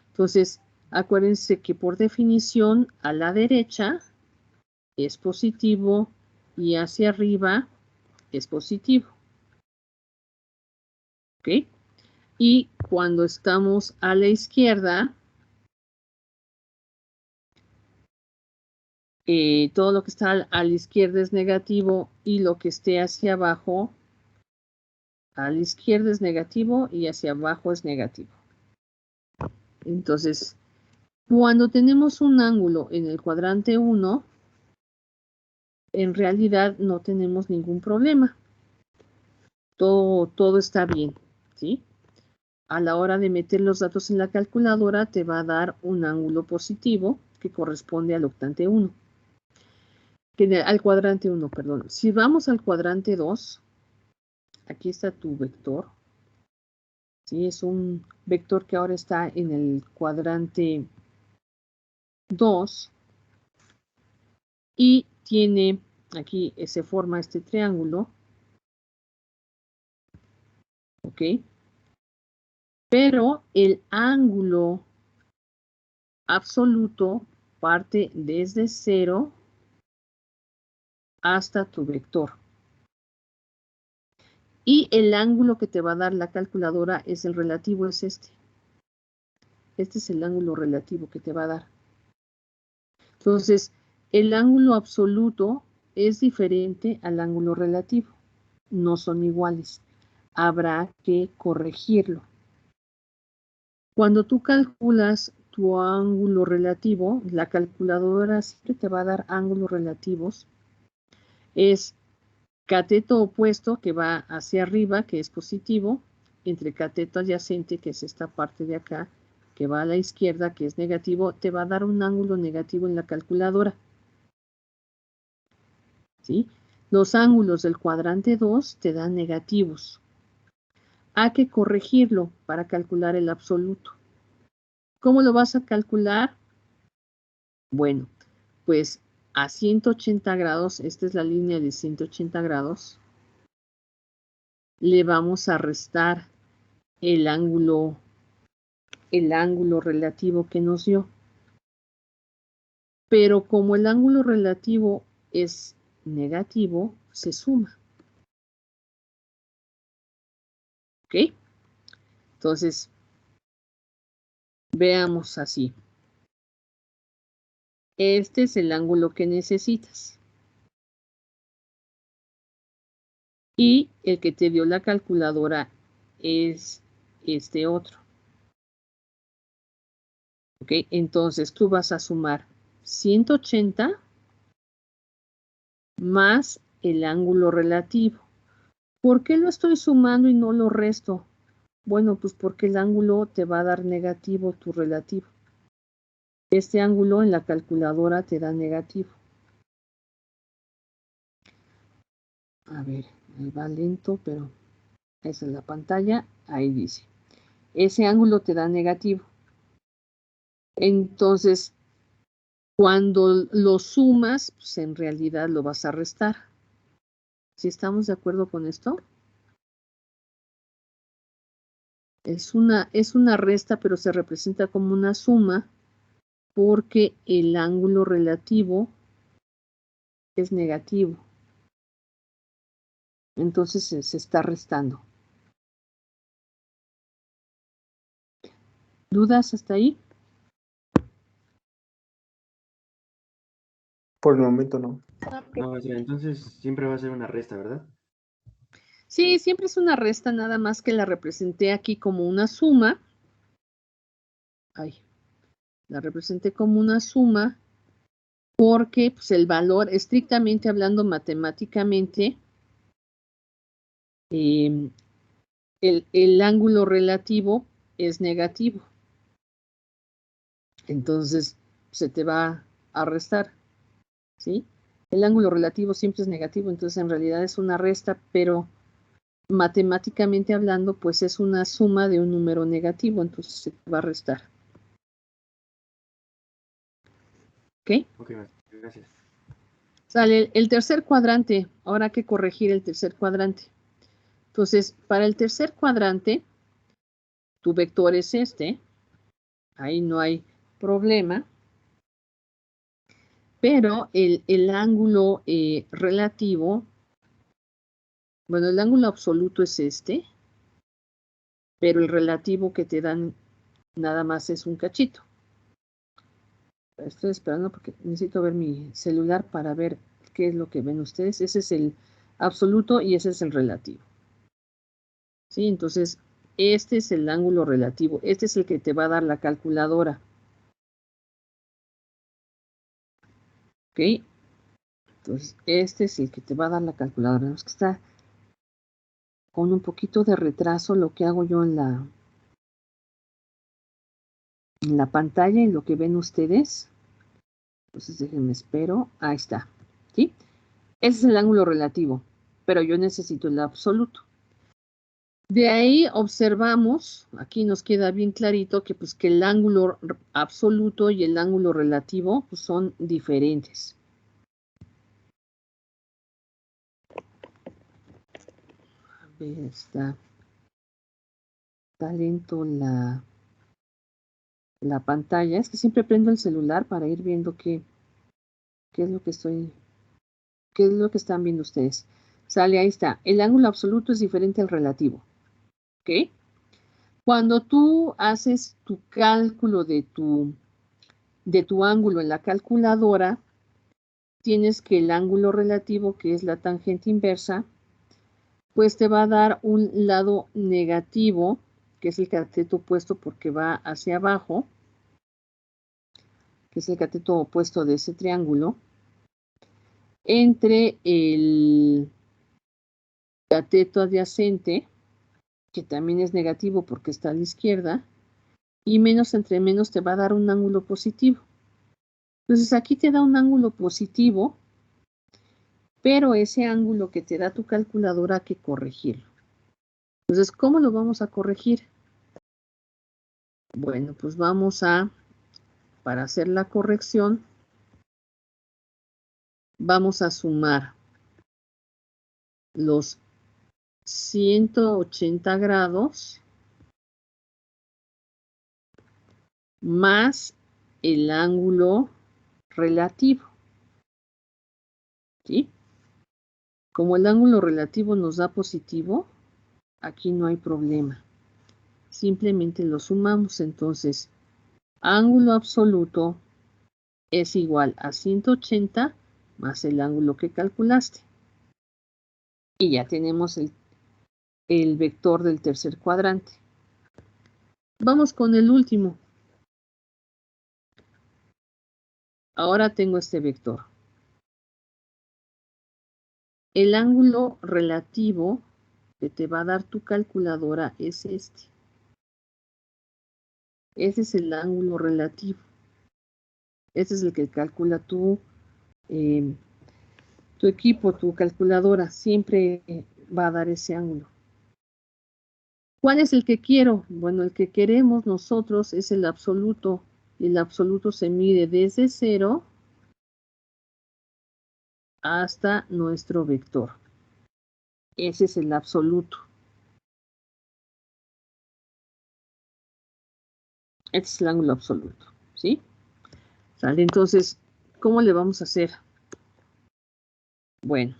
Entonces, acuérdense que por definición a la derecha es positivo y hacia arriba es positivo. ¿Ok? Y cuando estamos a la izquierda, todo lo que está a la izquierda es negativo y lo que esté hacia abajo, a la izquierda es negativo y hacia abajo es negativo. Entonces, cuando tenemos un ángulo en el cuadrante 1, en realidad no tenemos ningún problema. Todo está bien, ¿sí? A la hora de meter los datos en la calculadora te va a dar un ángulo positivo que corresponde al octante 1. Al cuadrante 1, perdón. Si vamos al cuadrante 2, aquí está tu vector. ¿Sí? Es un vector que ahora está en el cuadrante 2 y tiene, aquí se forma este triángulo. ¿Ok? Pero el ángulo absoluto parte desde 0 hasta tu vector. Y el ángulo que te va a dar la calculadora es el relativo, es este. Este es el ángulo relativo que te va a dar. Entonces, el ángulo absoluto es diferente al ángulo relativo. No son iguales. Habrá que corregirlo. Cuando tú calculas tu ángulo relativo, la calculadora siempre te va a dar ángulos relativos. Es cateto opuesto que va hacia arriba, que es positivo, entre cateto adyacente, que es esta parte de acá, que va a la izquierda, que es negativo, te va a dar un ángulo negativo en la calculadora. ¿Sí? Los ángulos del cuadrante 2 te dan negativos. Hay que corregirlo para calcular el absoluto. ¿Cómo lo vas a calcular? Bueno, pues a 180 grados, esta es la línea de 180 grados, le vamos a restar el ángulo relativo que nos dio. Pero como el ángulo relativo es negativo, se suma. ¿Ok? Entonces, veamos así. Este es el ángulo que necesitas. Y el que te dio la calculadora es este otro. ¿Ok? Entonces, tú vas a sumar 180 más el ángulo relativo. ¿Por qué lo estoy sumando y no lo resto? Bueno, pues porque el ángulo te va a dar negativo tu relativo. Este ángulo en la calculadora te da negativo. A ver, ahí va lento, pero esa es la pantalla. Ahí dice. Ese ángulo te da negativo. Entonces, cuando lo sumas, pues en realidad lo vas a restar. ¿Sí estamos de acuerdo con esto? Es una resta, pero se representa como una suma porque el ángulo relativo es negativo. Entonces se está restando. ¿Dudas hasta ahí? Por el momento no. No, o sea, entonces siempre va a ser una resta, ¿verdad? Sí, siempre es una resta, nada más que la representé aquí como una suma. Ay, la representé como una suma porque pues, el valor, estrictamente hablando matemáticamente, el ángulo relativo es negativo. Entonces se te va a restar, ¿sí? El ángulo relativo siempre es negativo, entonces en realidad es una resta, pero matemáticamente hablando, pues es una suma de un número negativo, entonces se te va a restar. ¿Ok? Ok, gracias. Sale el tercer cuadrante. Ahora hay que corregir el tercer cuadrante. Entonces, para el tercer cuadrante, tu vector es este. Ahí no hay problema. Pero el ángulo relativo, bueno, el ángulo absoluto es este, pero el relativo que te dan nada más es un cachito. Estoy esperando porque necesito ver mi celular para ver qué es lo que ven ustedes. Ese es el absoluto y ese es el relativo. ¿Sí? Entonces, este es el ángulo relativo. Este es el que te va a dar la calculadora. ¿Ok? Entonces, este es el que te va a dar la calculadora. Es que está con un poquito de retraso lo que hago yo en la pantalla y lo que ven ustedes. Entonces, déjenme espero. Ahí está. ¿Sí? Ese es el ángulo relativo, pero yo necesito el absoluto. De ahí observamos, aquí nos queda bien clarito que, pues, que el ángulo absoluto y el ángulo relativo pues, son diferentes. A ver, está lento la pantalla. Es que siempre prendo el celular para ir viendo qué es lo que están viendo ustedes. Sale, ahí está. El ángulo absoluto es diferente al relativo. ¿Ok? Cuando tú haces tu cálculo de tu ángulo en la calculadora, tienes que el ángulo relativo, que es la tangente inversa, pues te va a dar un lado negativo, que es el cateto opuesto porque va hacia abajo, que es el cateto opuesto de ese triángulo, entre el cateto adyacente, que también es negativo porque está a la izquierda, y menos entre menos te va a dar un ángulo positivo. Entonces aquí te da un ángulo positivo, pero ese ángulo que te da tu calculadora hay que corregirlo. Entonces, ¿cómo lo vamos a corregir? Bueno, pues vamos a, para hacer la corrección, vamos a sumar los 180 grados más el ángulo relativo. ¿Sí? Como el ángulo relativo nos da positivo, aquí no hay problema. Simplemente lo sumamos. Entonces, ángulo absoluto es igual a 180 más el ángulo que calculaste. Y ya tenemos el vector del tercer cuadrante. Vamos con el último. Ahora tengo este vector. El ángulo relativo que te va a dar tu calculadora es este. Ese es el ángulo relativo. Ese es el que calcula tu equipo, tu calculadora. Siempre va a dar ese ángulo. ¿Cuál es el que quiero? Bueno, el que queremos nosotros es el absoluto. Y el absoluto se mide desde 0 hasta nuestro vector. Ese es el absoluto. Este es el ángulo absoluto, ¿sí? ¿Sale? Entonces, ¿cómo le vamos a hacer? Bueno,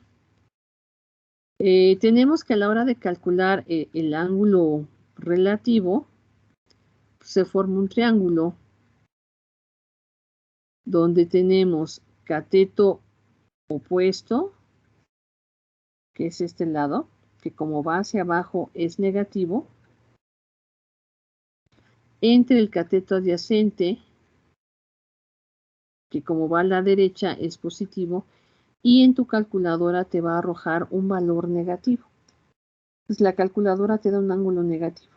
tenemos que a la hora de calcular el ángulo relativo, se forma un triángulo donde tenemos cateto opuesto, que es este lado, que como va hacia abajo es negativo, entre el cateto adyacente, que como va a la derecha es positivo, y en tu calculadora te va a arrojar un valor negativo. Pues la calculadora te da un ángulo negativo.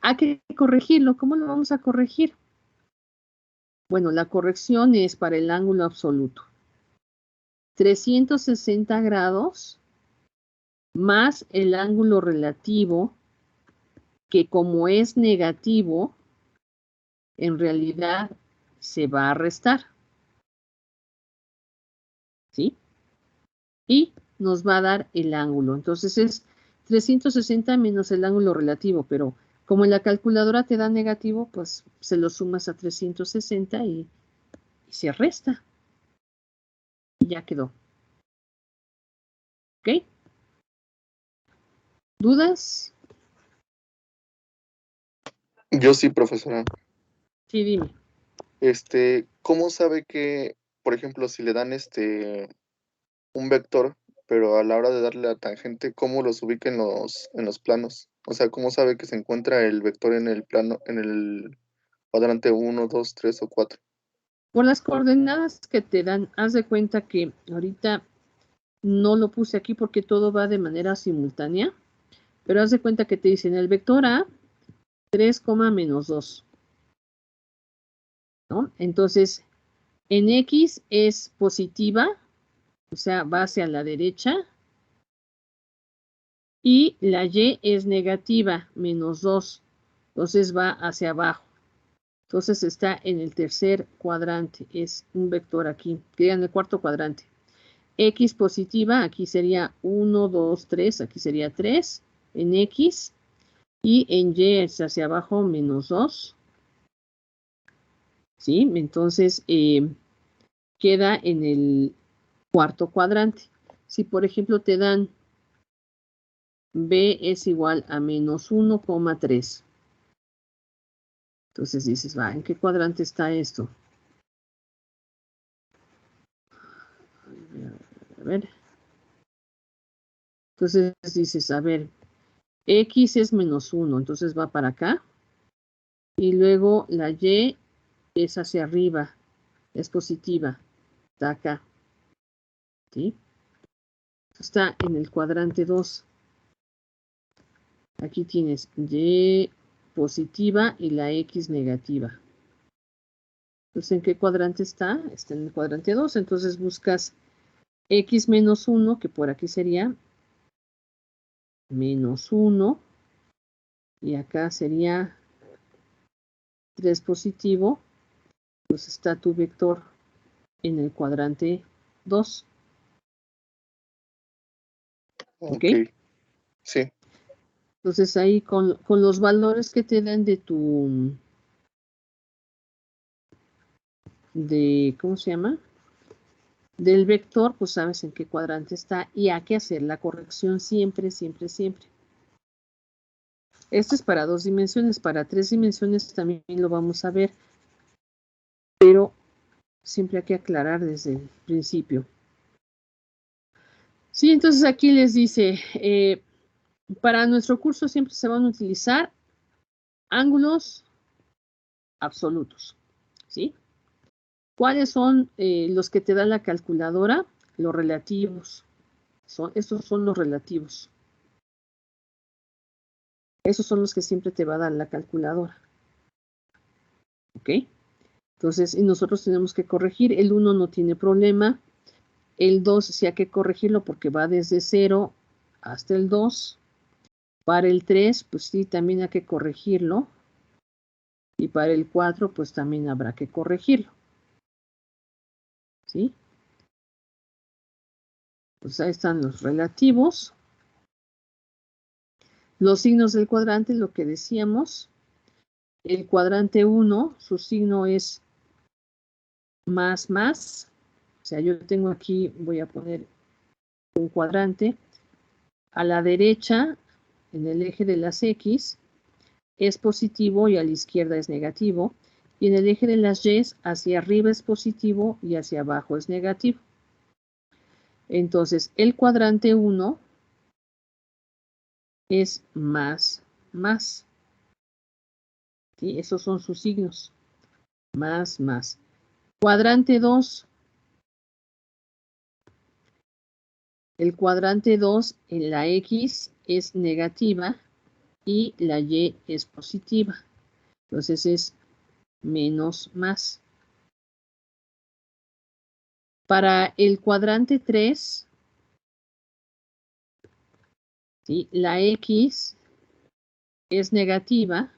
Hay que corregirlo. ¿Cómo lo vamos a corregir? Bueno, la corrección es para el ángulo absoluto. 360 grados más el ángulo relativo, que como es negativo, en realidad se va a restar. ¿Sí? Y nos va a dar el ángulo. Entonces es 360 menos el ángulo relativo, pero como en la calculadora te da negativo, pues se lo sumas a 360 y se resta. Y ya quedó. ¿Ok? ¿Dudas? Yo sí, profesora. Sí, dime. ¿Cómo sabe que, por ejemplo, si le dan un vector, pero a la hora de darle la tangente, cómo los ubica en los planos? O sea, ¿cómo sabe que se encuentra el vector en el plano, en el cuadrante 1, 2, 3 o 4? Por las coordenadas que te dan, haz de cuenta que ahorita no lo puse aquí porque todo va de manera simultánea, pero haz de cuenta que te dicen el vector A, 3, menos 2. ¿No? Entonces, en X es positiva, o sea, va hacia la derecha, y la Y es negativa, menos 2, entonces va hacia abajo. Entonces está en el tercer cuadrante, es un vector aquí, queda en el cuarto cuadrante. X positiva, aquí sería 1, 2, 3, aquí sería 3 en X, y en Y es hacia abajo menos 2. ¿Sí? Entonces queda en el cuarto cuadrante. Si por ejemplo te dan B es igual a menos 1,3. Entonces dices, ¿en qué cuadrante está esto? A ver. Entonces dices, a ver, X es menos 1, entonces va para acá. Y luego la Y es hacia arriba, es positiva, está acá. ¿Sí? Está en el cuadrante 2. Aquí tienes Y positiva y la X negativa. Entonces, ¿en qué cuadrante está? Está en el cuadrante 2, entonces buscas X menos 1, que por aquí sería menos 1. Y acá sería 3 positivo. Pues está tu vector en el cuadrante 2. ¿Ok? Sí. Entonces ahí con los valores que te dan de tu... ¿cómo se llama? Del vector, pues sabes en qué cuadrante está y hay que hacer la corrección siempre, siempre, siempre. Esto es para 2 dimensiones, para 3 dimensiones también lo vamos a ver, pero siempre hay que aclarar desde el principio. Sí, entonces aquí les dice, para nuestro curso siempre se van a utilizar ángulos absolutos, ¿sí? ¿Cuáles son los que te da la calculadora? Los relativos. Estos son los relativos. Esos son los que siempre te va a dar la calculadora. ¿Ok? Entonces, y nosotros tenemos que corregir. El 1 no tiene problema. El 2 sí hay que corregirlo porque va desde 0 hasta el 2. Para el 3, pues sí, también hay que corregirlo. Y para el 4, pues también habrá que corregirlo. ¿Sí? Pues ahí están los relativos. Los signos del cuadrante, lo que decíamos. El cuadrante 1, su signo es más, más. O sea, yo tengo aquí, voy a poner un cuadrante. A la derecha, en el eje de las X, es positivo y a la izquierda es negativo. Y en el eje de las Y, hacia arriba es positivo y hacia abajo es negativo. Entonces, el cuadrante 1 es más, más. ¿Sí? Esos son sus signos. Más, más. Cuadrante 2. El cuadrante 2 en la X es negativa y la Y es positiva. Entonces es menos, más. Para el cuadrante 3, ¿sí? La X es negativa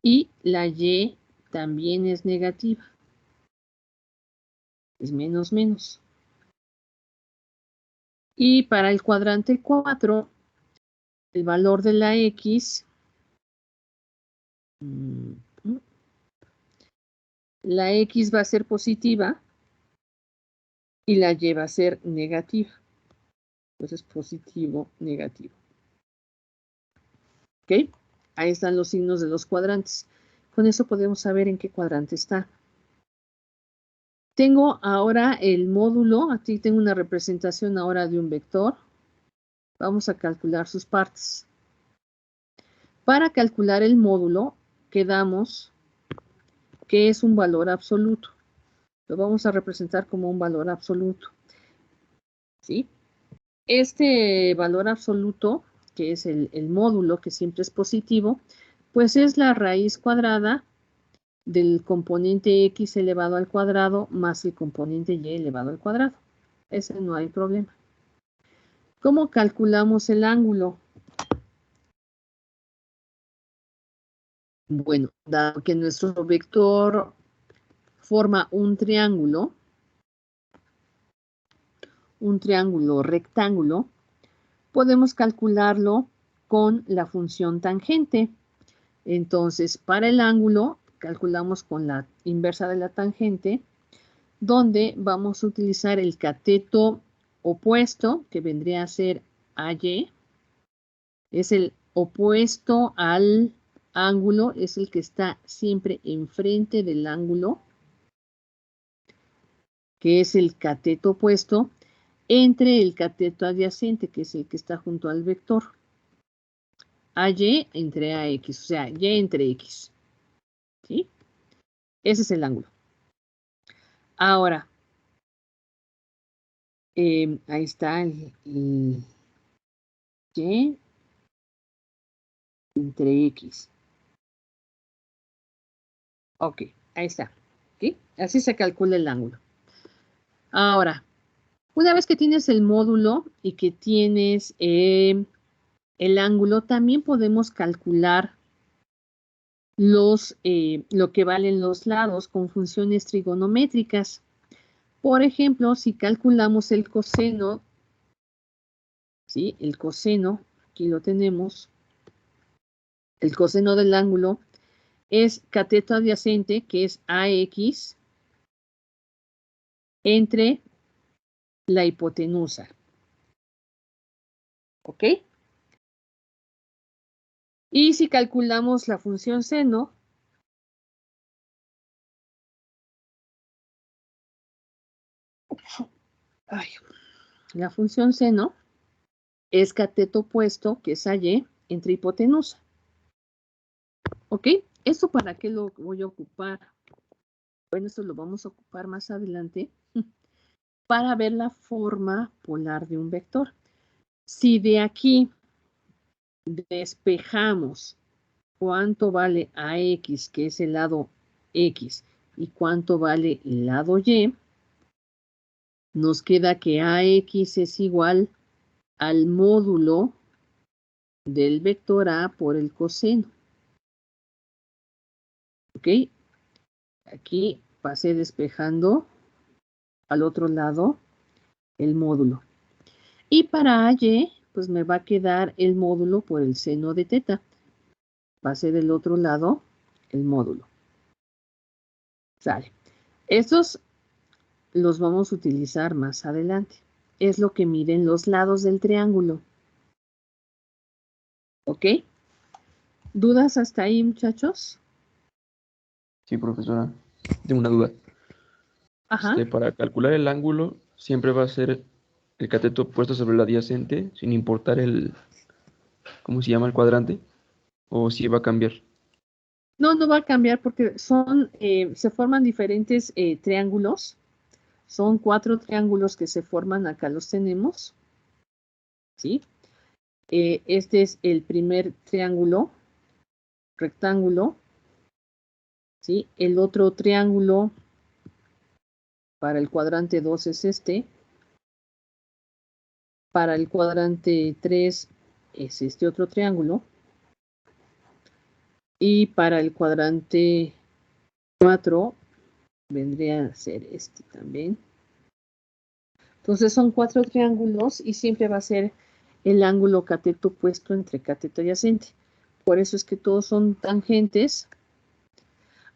y la Y también es negativa. Es menos, menos. Y para el cuadrante 4, el valor de la X, la X va a ser positiva y la Y va a ser negativa. Entonces positivo, negativo. ¿Ok? Ahí están los signos de los cuadrantes. Con eso podemos saber en qué cuadrante está. Tengo ahora el módulo. Aquí tengo una representación ahora de un vector. Vamos a calcular sus partes. Para calcular el módulo, quedamos que es un valor absoluto. Lo vamos a representar como un valor absoluto. ¿Sí? Este valor absoluto, que es el módulo, que siempre es positivo, pues es la raíz cuadrada del componente x elevado al cuadrado más el componente y elevado al cuadrado. Ese no hay problema. ¿Cómo calculamos el ángulo? Bueno, dado que nuestro vector forma un triángulo rectángulo, podemos calcularlo con la función tangente. Entonces, para el ángulo, calculamos con la inversa de la tangente, donde vamos a utilizar el cateto opuesto, que vendría a ser AY. Es el opuesto al ángulo, es el que está siempre enfrente del ángulo, que es el cateto opuesto, entre el cateto adyacente, que es el que está junto al vector. AY entre AX, o sea, Y entre X. ¿Sí? Ese es el ángulo. Ahora, ahí está el Y entre X. Ok, ahí está. ¿Sí? Así se calcula el ángulo. Ahora, una vez que tienes el módulo y que tienes el ángulo, también podemos calcular lo que valen los lados con funciones trigonométricas. Por ejemplo, si calculamos el coseno, ¿sí? El coseno, aquí lo tenemos, el coseno del ángulo es cateto adyacente, que es AX, entre la hipotenusa. ¿Ok? Y si calculamos la función seno, la función seno es cateto opuesto, que es AY, entre hipotenusa. ¿Ok? ¿Esto para qué lo voy a ocupar? Bueno, esto lo vamos a ocupar más adelante para ver la forma polar de un vector. Si de aquí despejamos cuánto vale AX, que es el lado X, y cuánto vale el lado Y, nos queda que AX es igual al módulo del vector A por el coseno. ¿Ok? Aquí pasé despejando al otro lado el módulo. Y para AY, pues me va a quedar el módulo por el seno de teta. Pasé del otro lado el módulo. Sale. Estos los vamos a utilizar más adelante. Es lo que miden los lados del triángulo. ¿Ok? ¿Dudas hasta ahí, muchachos? Sí, profesora. Tengo una duda. Ajá. Para calcular el ángulo, siempre va a ser el cateto puesto sobre el adyacente, sin importar ¿cómo se llama? El cuadrante. ¿O si va a cambiar? No, no va a cambiar porque se forman diferentes triángulos. Son 4 triángulos que se forman, acá los tenemos. ¿Sí? Este es el primer triángulo, rectángulo. ¿Sí? El otro triángulo para el cuadrante 2 es este. Para el cuadrante 3 es este otro triángulo. Y para el cuadrante 4 vendría a ser este también. Entonces son 4 triángulos y siempre va a ser el ángulo cateto puesto entre cateto adyacente. Por eso es que todos son tangentes,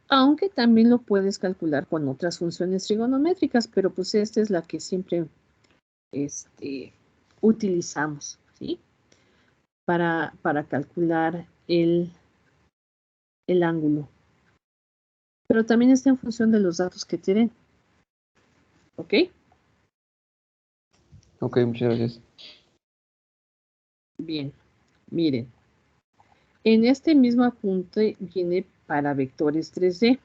aunque también lo puedes calcular con otras funciones trigonométricas, pero pues esta es la que siempre utilizamos, ¿sí? Para calcular el ángulo. Pero también está en función de los datos que tienen. ¿Ok? Ok, muchas gracias. Bien, miren. En este mismo apunte viene para vectores 3D.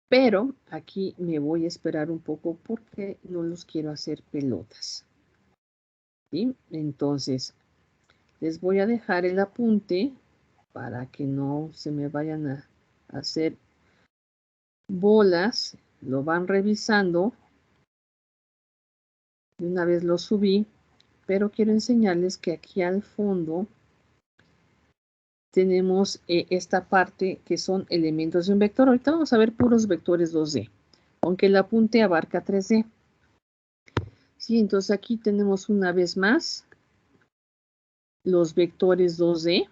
Pero aquí me voy a esperar un poco porque no los quiero hacer pelotas. ¿Sí? Entonces, les voy a dejar el apunte para que no se me vayan a hacer bolas. Lo van revisando. De una vez lo subí, pero quiero enseñarles que aquí al fondo tenemos esta parte que son elementos de un vector. Ahorita vamos a ver puros vectores 2D, aunque el apunte abarca 3D. Sí, entonces aquí tenemos una vez más los vectores 2D.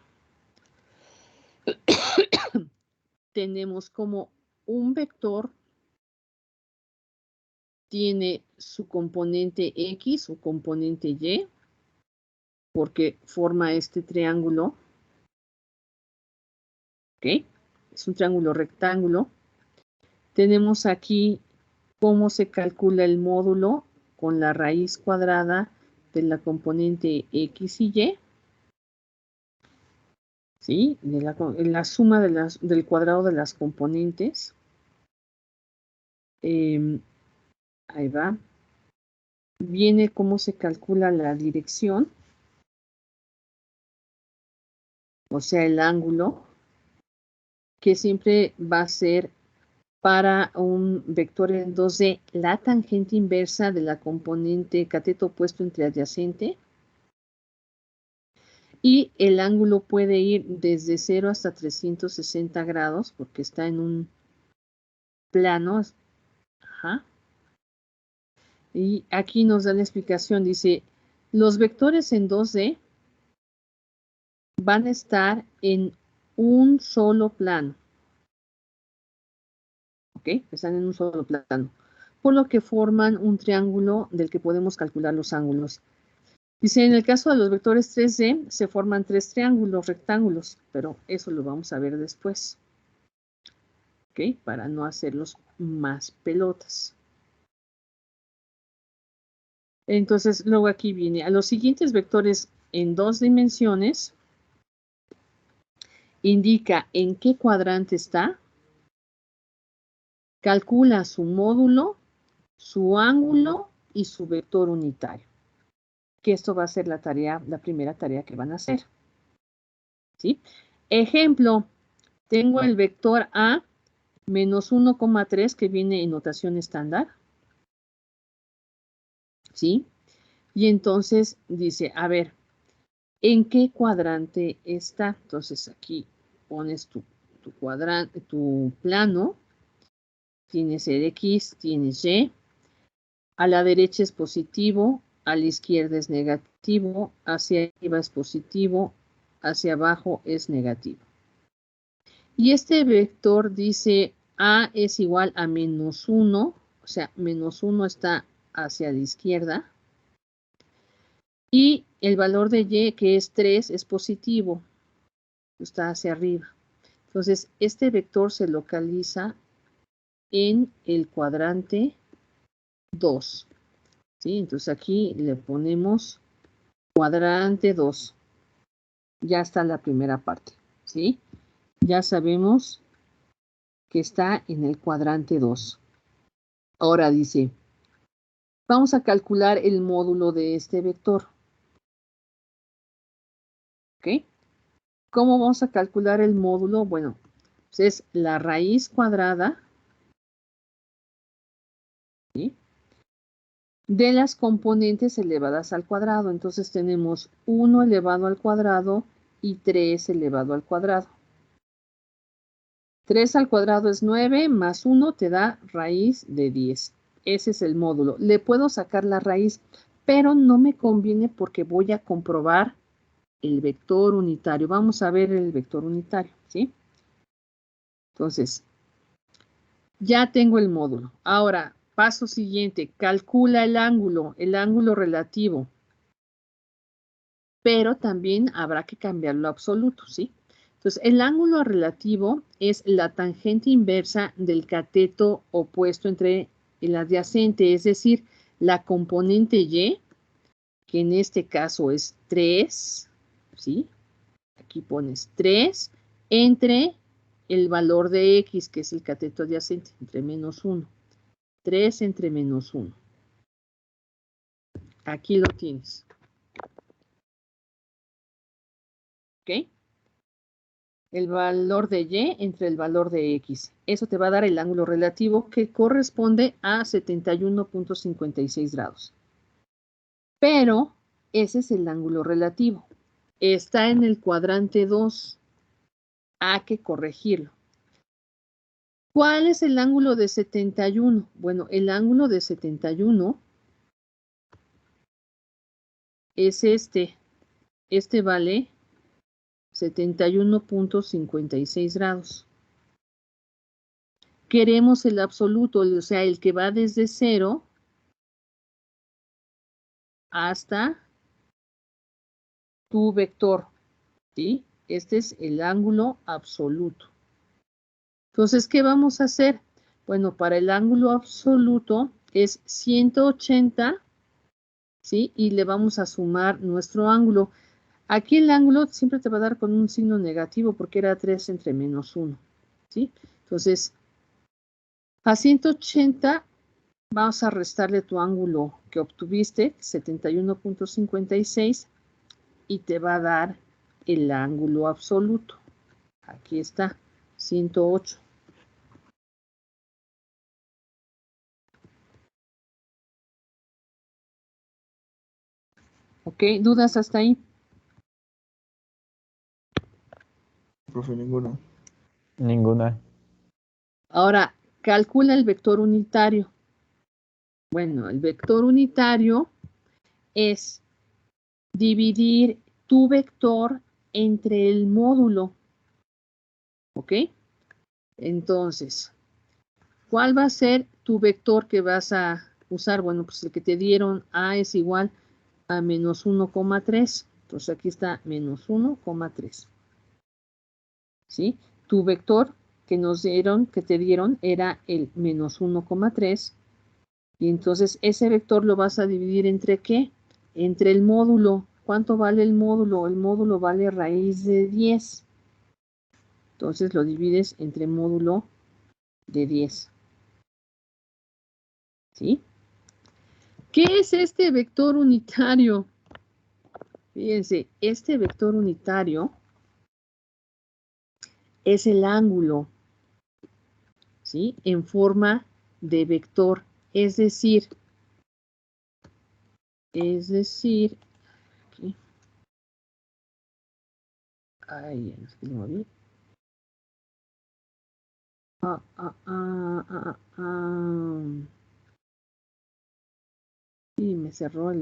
Tenemos como un vector tiene su componente X, su componente Y, porque forma este triángulo. ¿Ok? Es un triángulo rectángulo. Tenemos aquí cómo se calcula el módulo con la raíz cuadrada de la componente X y Y. ¿Sí? La suma del cuadrado de las componentes. Ahí va. Viene cómo se calcula la dirección, o sea, el ángulo, que siempre va a ser para un vector en 2D, la tangente inversa de la componente cateto opuesto entre adyacente. Y el ángulo puede ir desde 0 hasta 360 grados, porque está en un plano. Ajá. Y aquí nos da la explicación, dice, los vectores en 2D van a estar en un solo plano. ¿Ok? Están en un solo plano. Por lo que forman un triángulo del que podemos calcular los ángulos. Dice, en el caso de los vectores 3D se forman 3 triángulos rectángulos, pero eso lo vamos a ver después. ¿Ok? Para no hacerlos más pelotas. Entonces, luego aquí viene, a los siguientes vectores en 2 dimensiones, indica en qué cuadrante está, calcula su módulo, su ángulo y su vector unitario. Que esto va a ser la tarea, la primera tarea que van a hacer. ¿Sí? Ejemplo, tengo el vector A menos 1,3 que viene en notación estándar. ¿Sí? Y entonces dice, a ver, ¿en qué cuadrante está? Entonces aquí pones tu cuadrante, tu plano. Tienes el X, tienes Y. A la derecha es positivo, a la izquierda es negativo, hacia arriba es positivo, hacia abajo es negativo. Y este vector dice A es igual a menos 1, o sea, menos 1 está hacia la izquierda. Y el valor de Y, que es 3, es positivo, está hacia arriba. Entonces, este vector se localiza en el cuadrante 2. ¿Sí? Entonces aquí le ponemos cuadrante 2. Ya está la primera parte. ¿Sí? Ya sabemos que está en el cuadrante 2. Ahora dice, vamos a calcular el módulo de este vector. ¿Ok? ¿Cómo vamos a calcular el módulo? Bueno, pues es la raíz cuadrada, ¿sí?, de las componentes elevadas al cuadrado. Entonces tenemos 1 elevado al cuadrado y 3 elevado al cuadrado. 3 al cuadrado es 9, más 1 te da raíz de 10. Ese es el módulo. Le puedo sacar la raíz, pero no me conviene porque voy a comprobar el vector unitario. Vamos a ver el vector unitario, ¿sí? Entonces, ya tengo el módulo. Ahora, paso siguiente, calcula el ángulo relativo. Pero también habrá que cambiarlo a absoluto, ¿sí? Entonces, el ángulo relativo es la tangente inversa del cateto opuesto entre el adyacente, es decir, la componente Y, que en este caso es 3, ¿sí? Aquí pones 3, entre el valor de X, que es el cateto adyacente, entre menos 1. 3 entre menos 1. Aquí lo tienes. ¿Ok? El valor de Y entre el valor de X. Eso te va a dar el ángulo relativo que corresponde a 71.56 grados. Pero ese es el ángulo relativo. Está en el cuadrante 2. Hay que corregirlo. ¿Cuál es el ángulo de 71? Bueno, el ángulo de 71 es este. Este vale 71.56 grados. Queremos el absoluto, o sea, el que va desde 0 hasta tu vector, ¿sí? Este es el ángulo absoluto. Entonces, ¿qué vamos a hacer? Bueno, para el ángulo absoluto es 180, ¿sí? Y le vamos a sumar nuestro ángulo. Aquí el ángulo siempre te va a dar con un signo negativo porque era 3 entre menos 1, ¿sí? Entonces, a 180 vamos a restarle tu ángulo que obtuviste, 71.56, y te va a dar el ángulo absoluto. Aquí está, 108. ¿Ok? ¿Dudas hasta ahí? Profe, ninguna. Ninguna. Ahora, calcula el vector unitario. Bueno, el vector unitario es dividir tu vector entre el módulo. ¿Ok? Entonces, ¿cuál va a ser tu vector que vas a usar? Bueno, pues el que te dieron A es igual a menos 1,3. Entonces aquí está menos 1,3. ¿Sí? Tu vector que nos dieron, que te dieron, era el menos 1,3. Y entonces ese vector lo vas a dividir entre ¿qué? Entre el módulo. ¿Cuánto vale el módulo? El módulo vale raíz de 10. Entonces lo divides entre módulo de 10. ¿Sí? ¿Qué es este vector unitario? Fíjense, este vector unitario es el ángulo, ¿sí? En forma de vector. Es decir, aquí. Ay, es que no vi. Sí, me cerró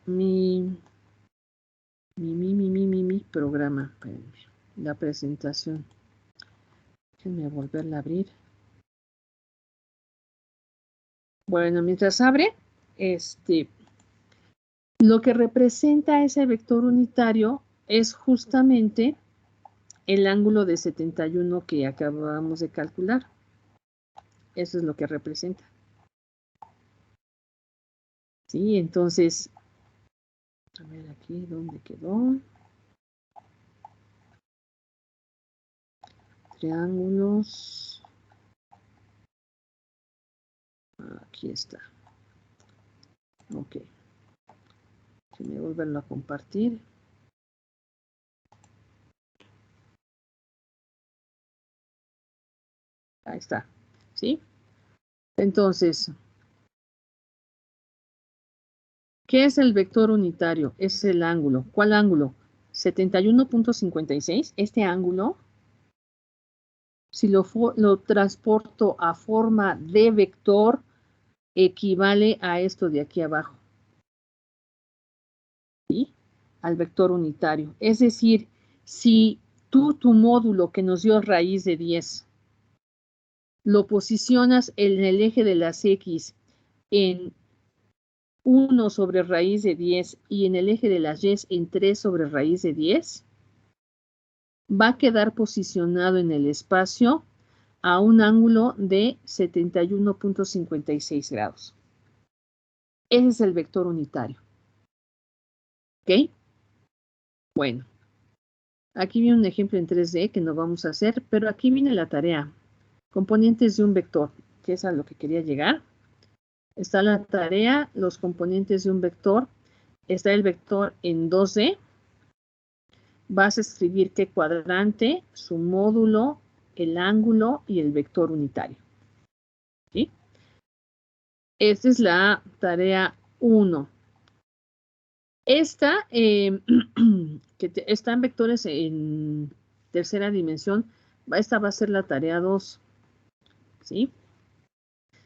mi programa, la presentación. Déjenme volverla a abrir. Bueno, mientras abre, lo que representa ese vector unitario es justamente el ángulo de 71 que acabamos de calcular. Eso es lo que representa. Sí, entonces, a ver aquí, ¿dónde quedó? Triángulos. Aquí está. Ok. Déjenme volverlo a compartir. Ahí está. ¿Sí? Entonces, ¿qué es el vector unitario? Es el ángulo. ¿Cuál ángulo? 71.56. Este ángulo, si lo transporto a forma de vector, equivale a esto de aquí abajo. ¿Sí? Al vector unitario. Es decir, si tu módulo que nos dio raíz de 10, lo posicionas en el eje de las X en 1 sobre raíz de 10 y en el eje de las Y en 3 sobre raíz de 10, va a quedar posicionado en el espacio a un ángulo de 71.56 grados. Ese es el vector unitario. ¿Ok? Bueno, aquí viene un ejemplo en 3D que no vamos a hacer, pero aquí viene la tarea. Componentes de un vector, que es a lo que quería llegar. Está la tarea, los componentes de un vector. Está el vector en 2D. Vas a escribir qué cuadrante, su módulo, el ángulo y el vector unitario. ¿Sí? Esta es la tarea 1. Esta, que está en vectores en tercera dimensión, esta va a ser la tarea 2. ¿Sí?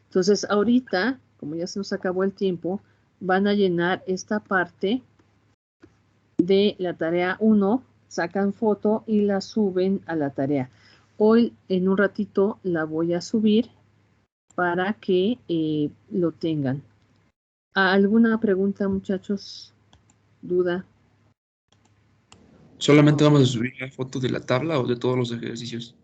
Entonces, ahorita, como ya se nos acabó el tiempo, van a llenar esta parte de la tarea 1, sacan foto y la suben a la tarea. Hoy, en un ratito, la voy a subir para que lo tengan. ¿Alguna pregunta, muchachos? ¿Duda? ¿Solamente vamos a subir la foto de la tabla o de todos los ejercicios?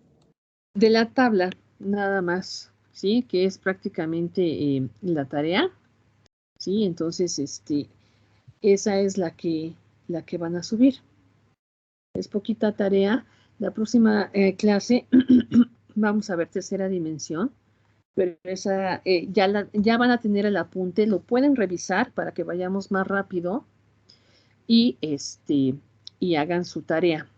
De la tabla, nada más, ¿sí? Que es prácticamente la tarea, ¿sí? Entonces, esa es la que van a subir. Es poquita tarea. La próxima clase vamos a ver tercera dimensión, pero esa ya van a tener el apunte, lo pueden revisar para que vayamos más rápido y hagan su tarea.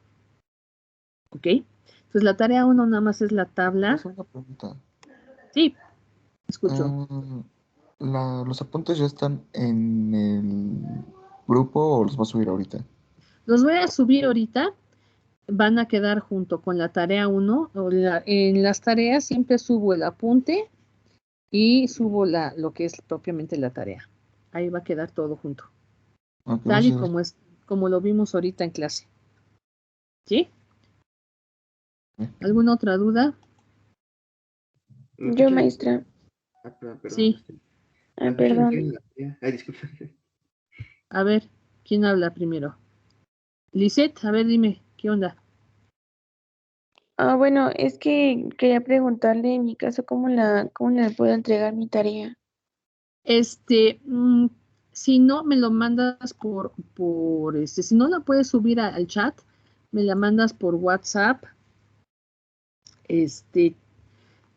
¿Ok? Entonces la tarea 1 nada más es la tabla. Es una pregunta. Sí, escucho. ¿Los apuntes ya están en el grupo o los vas a subir ahorita? Los voy a subir ahorita. Van a quedar junto con la tarea 1. En las tareas siempre subo el apunte y subo lo que es propiamente la tarea. Ahí va a quedar todo junto. Ok, Tal y muchas como lo vimos ahorita en clase. ¿Sí? gracias. ¿Alguna otra duda? ¿Me Yo, escuchan? maestra. Perdón. Sí. Ah, ¿Me escuchan perdón. bien la tarea? Ay, disculpa. A ver, ¿quién habla primero? Lisette, a ver, dime, ¿qué onda? Ah, bueno, es que quería preguntarle en mi caso cómo le puedo entregar mi tarea. Si no me lo mandas si no la puedes subir al chat, me la mandas por WhatsApp.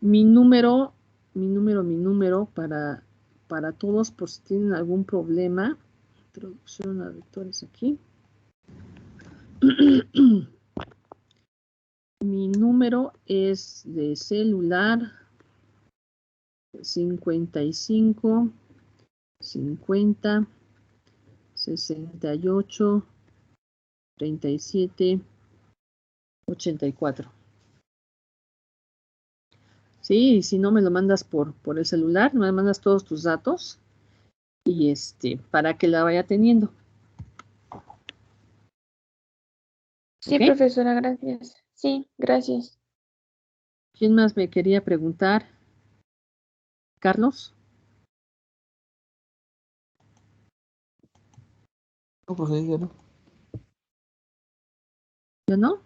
Mi número para todos por si tienen algún problema. Introducción a vectores aquí. Mi número es de celular 55 50 68 37 84. Sí, si no me lo mandas por el celular, me mandas todos tus datos y para que la vaya teniendo. Sí, ¿Ok? profesora, gracias. Sí, gracias. ¿Quién más me quería preguntar? ¿Carlos? No, pues ahí ya no. ¿Ya no?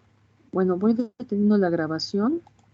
Bueno, voy deteniendo la grabación.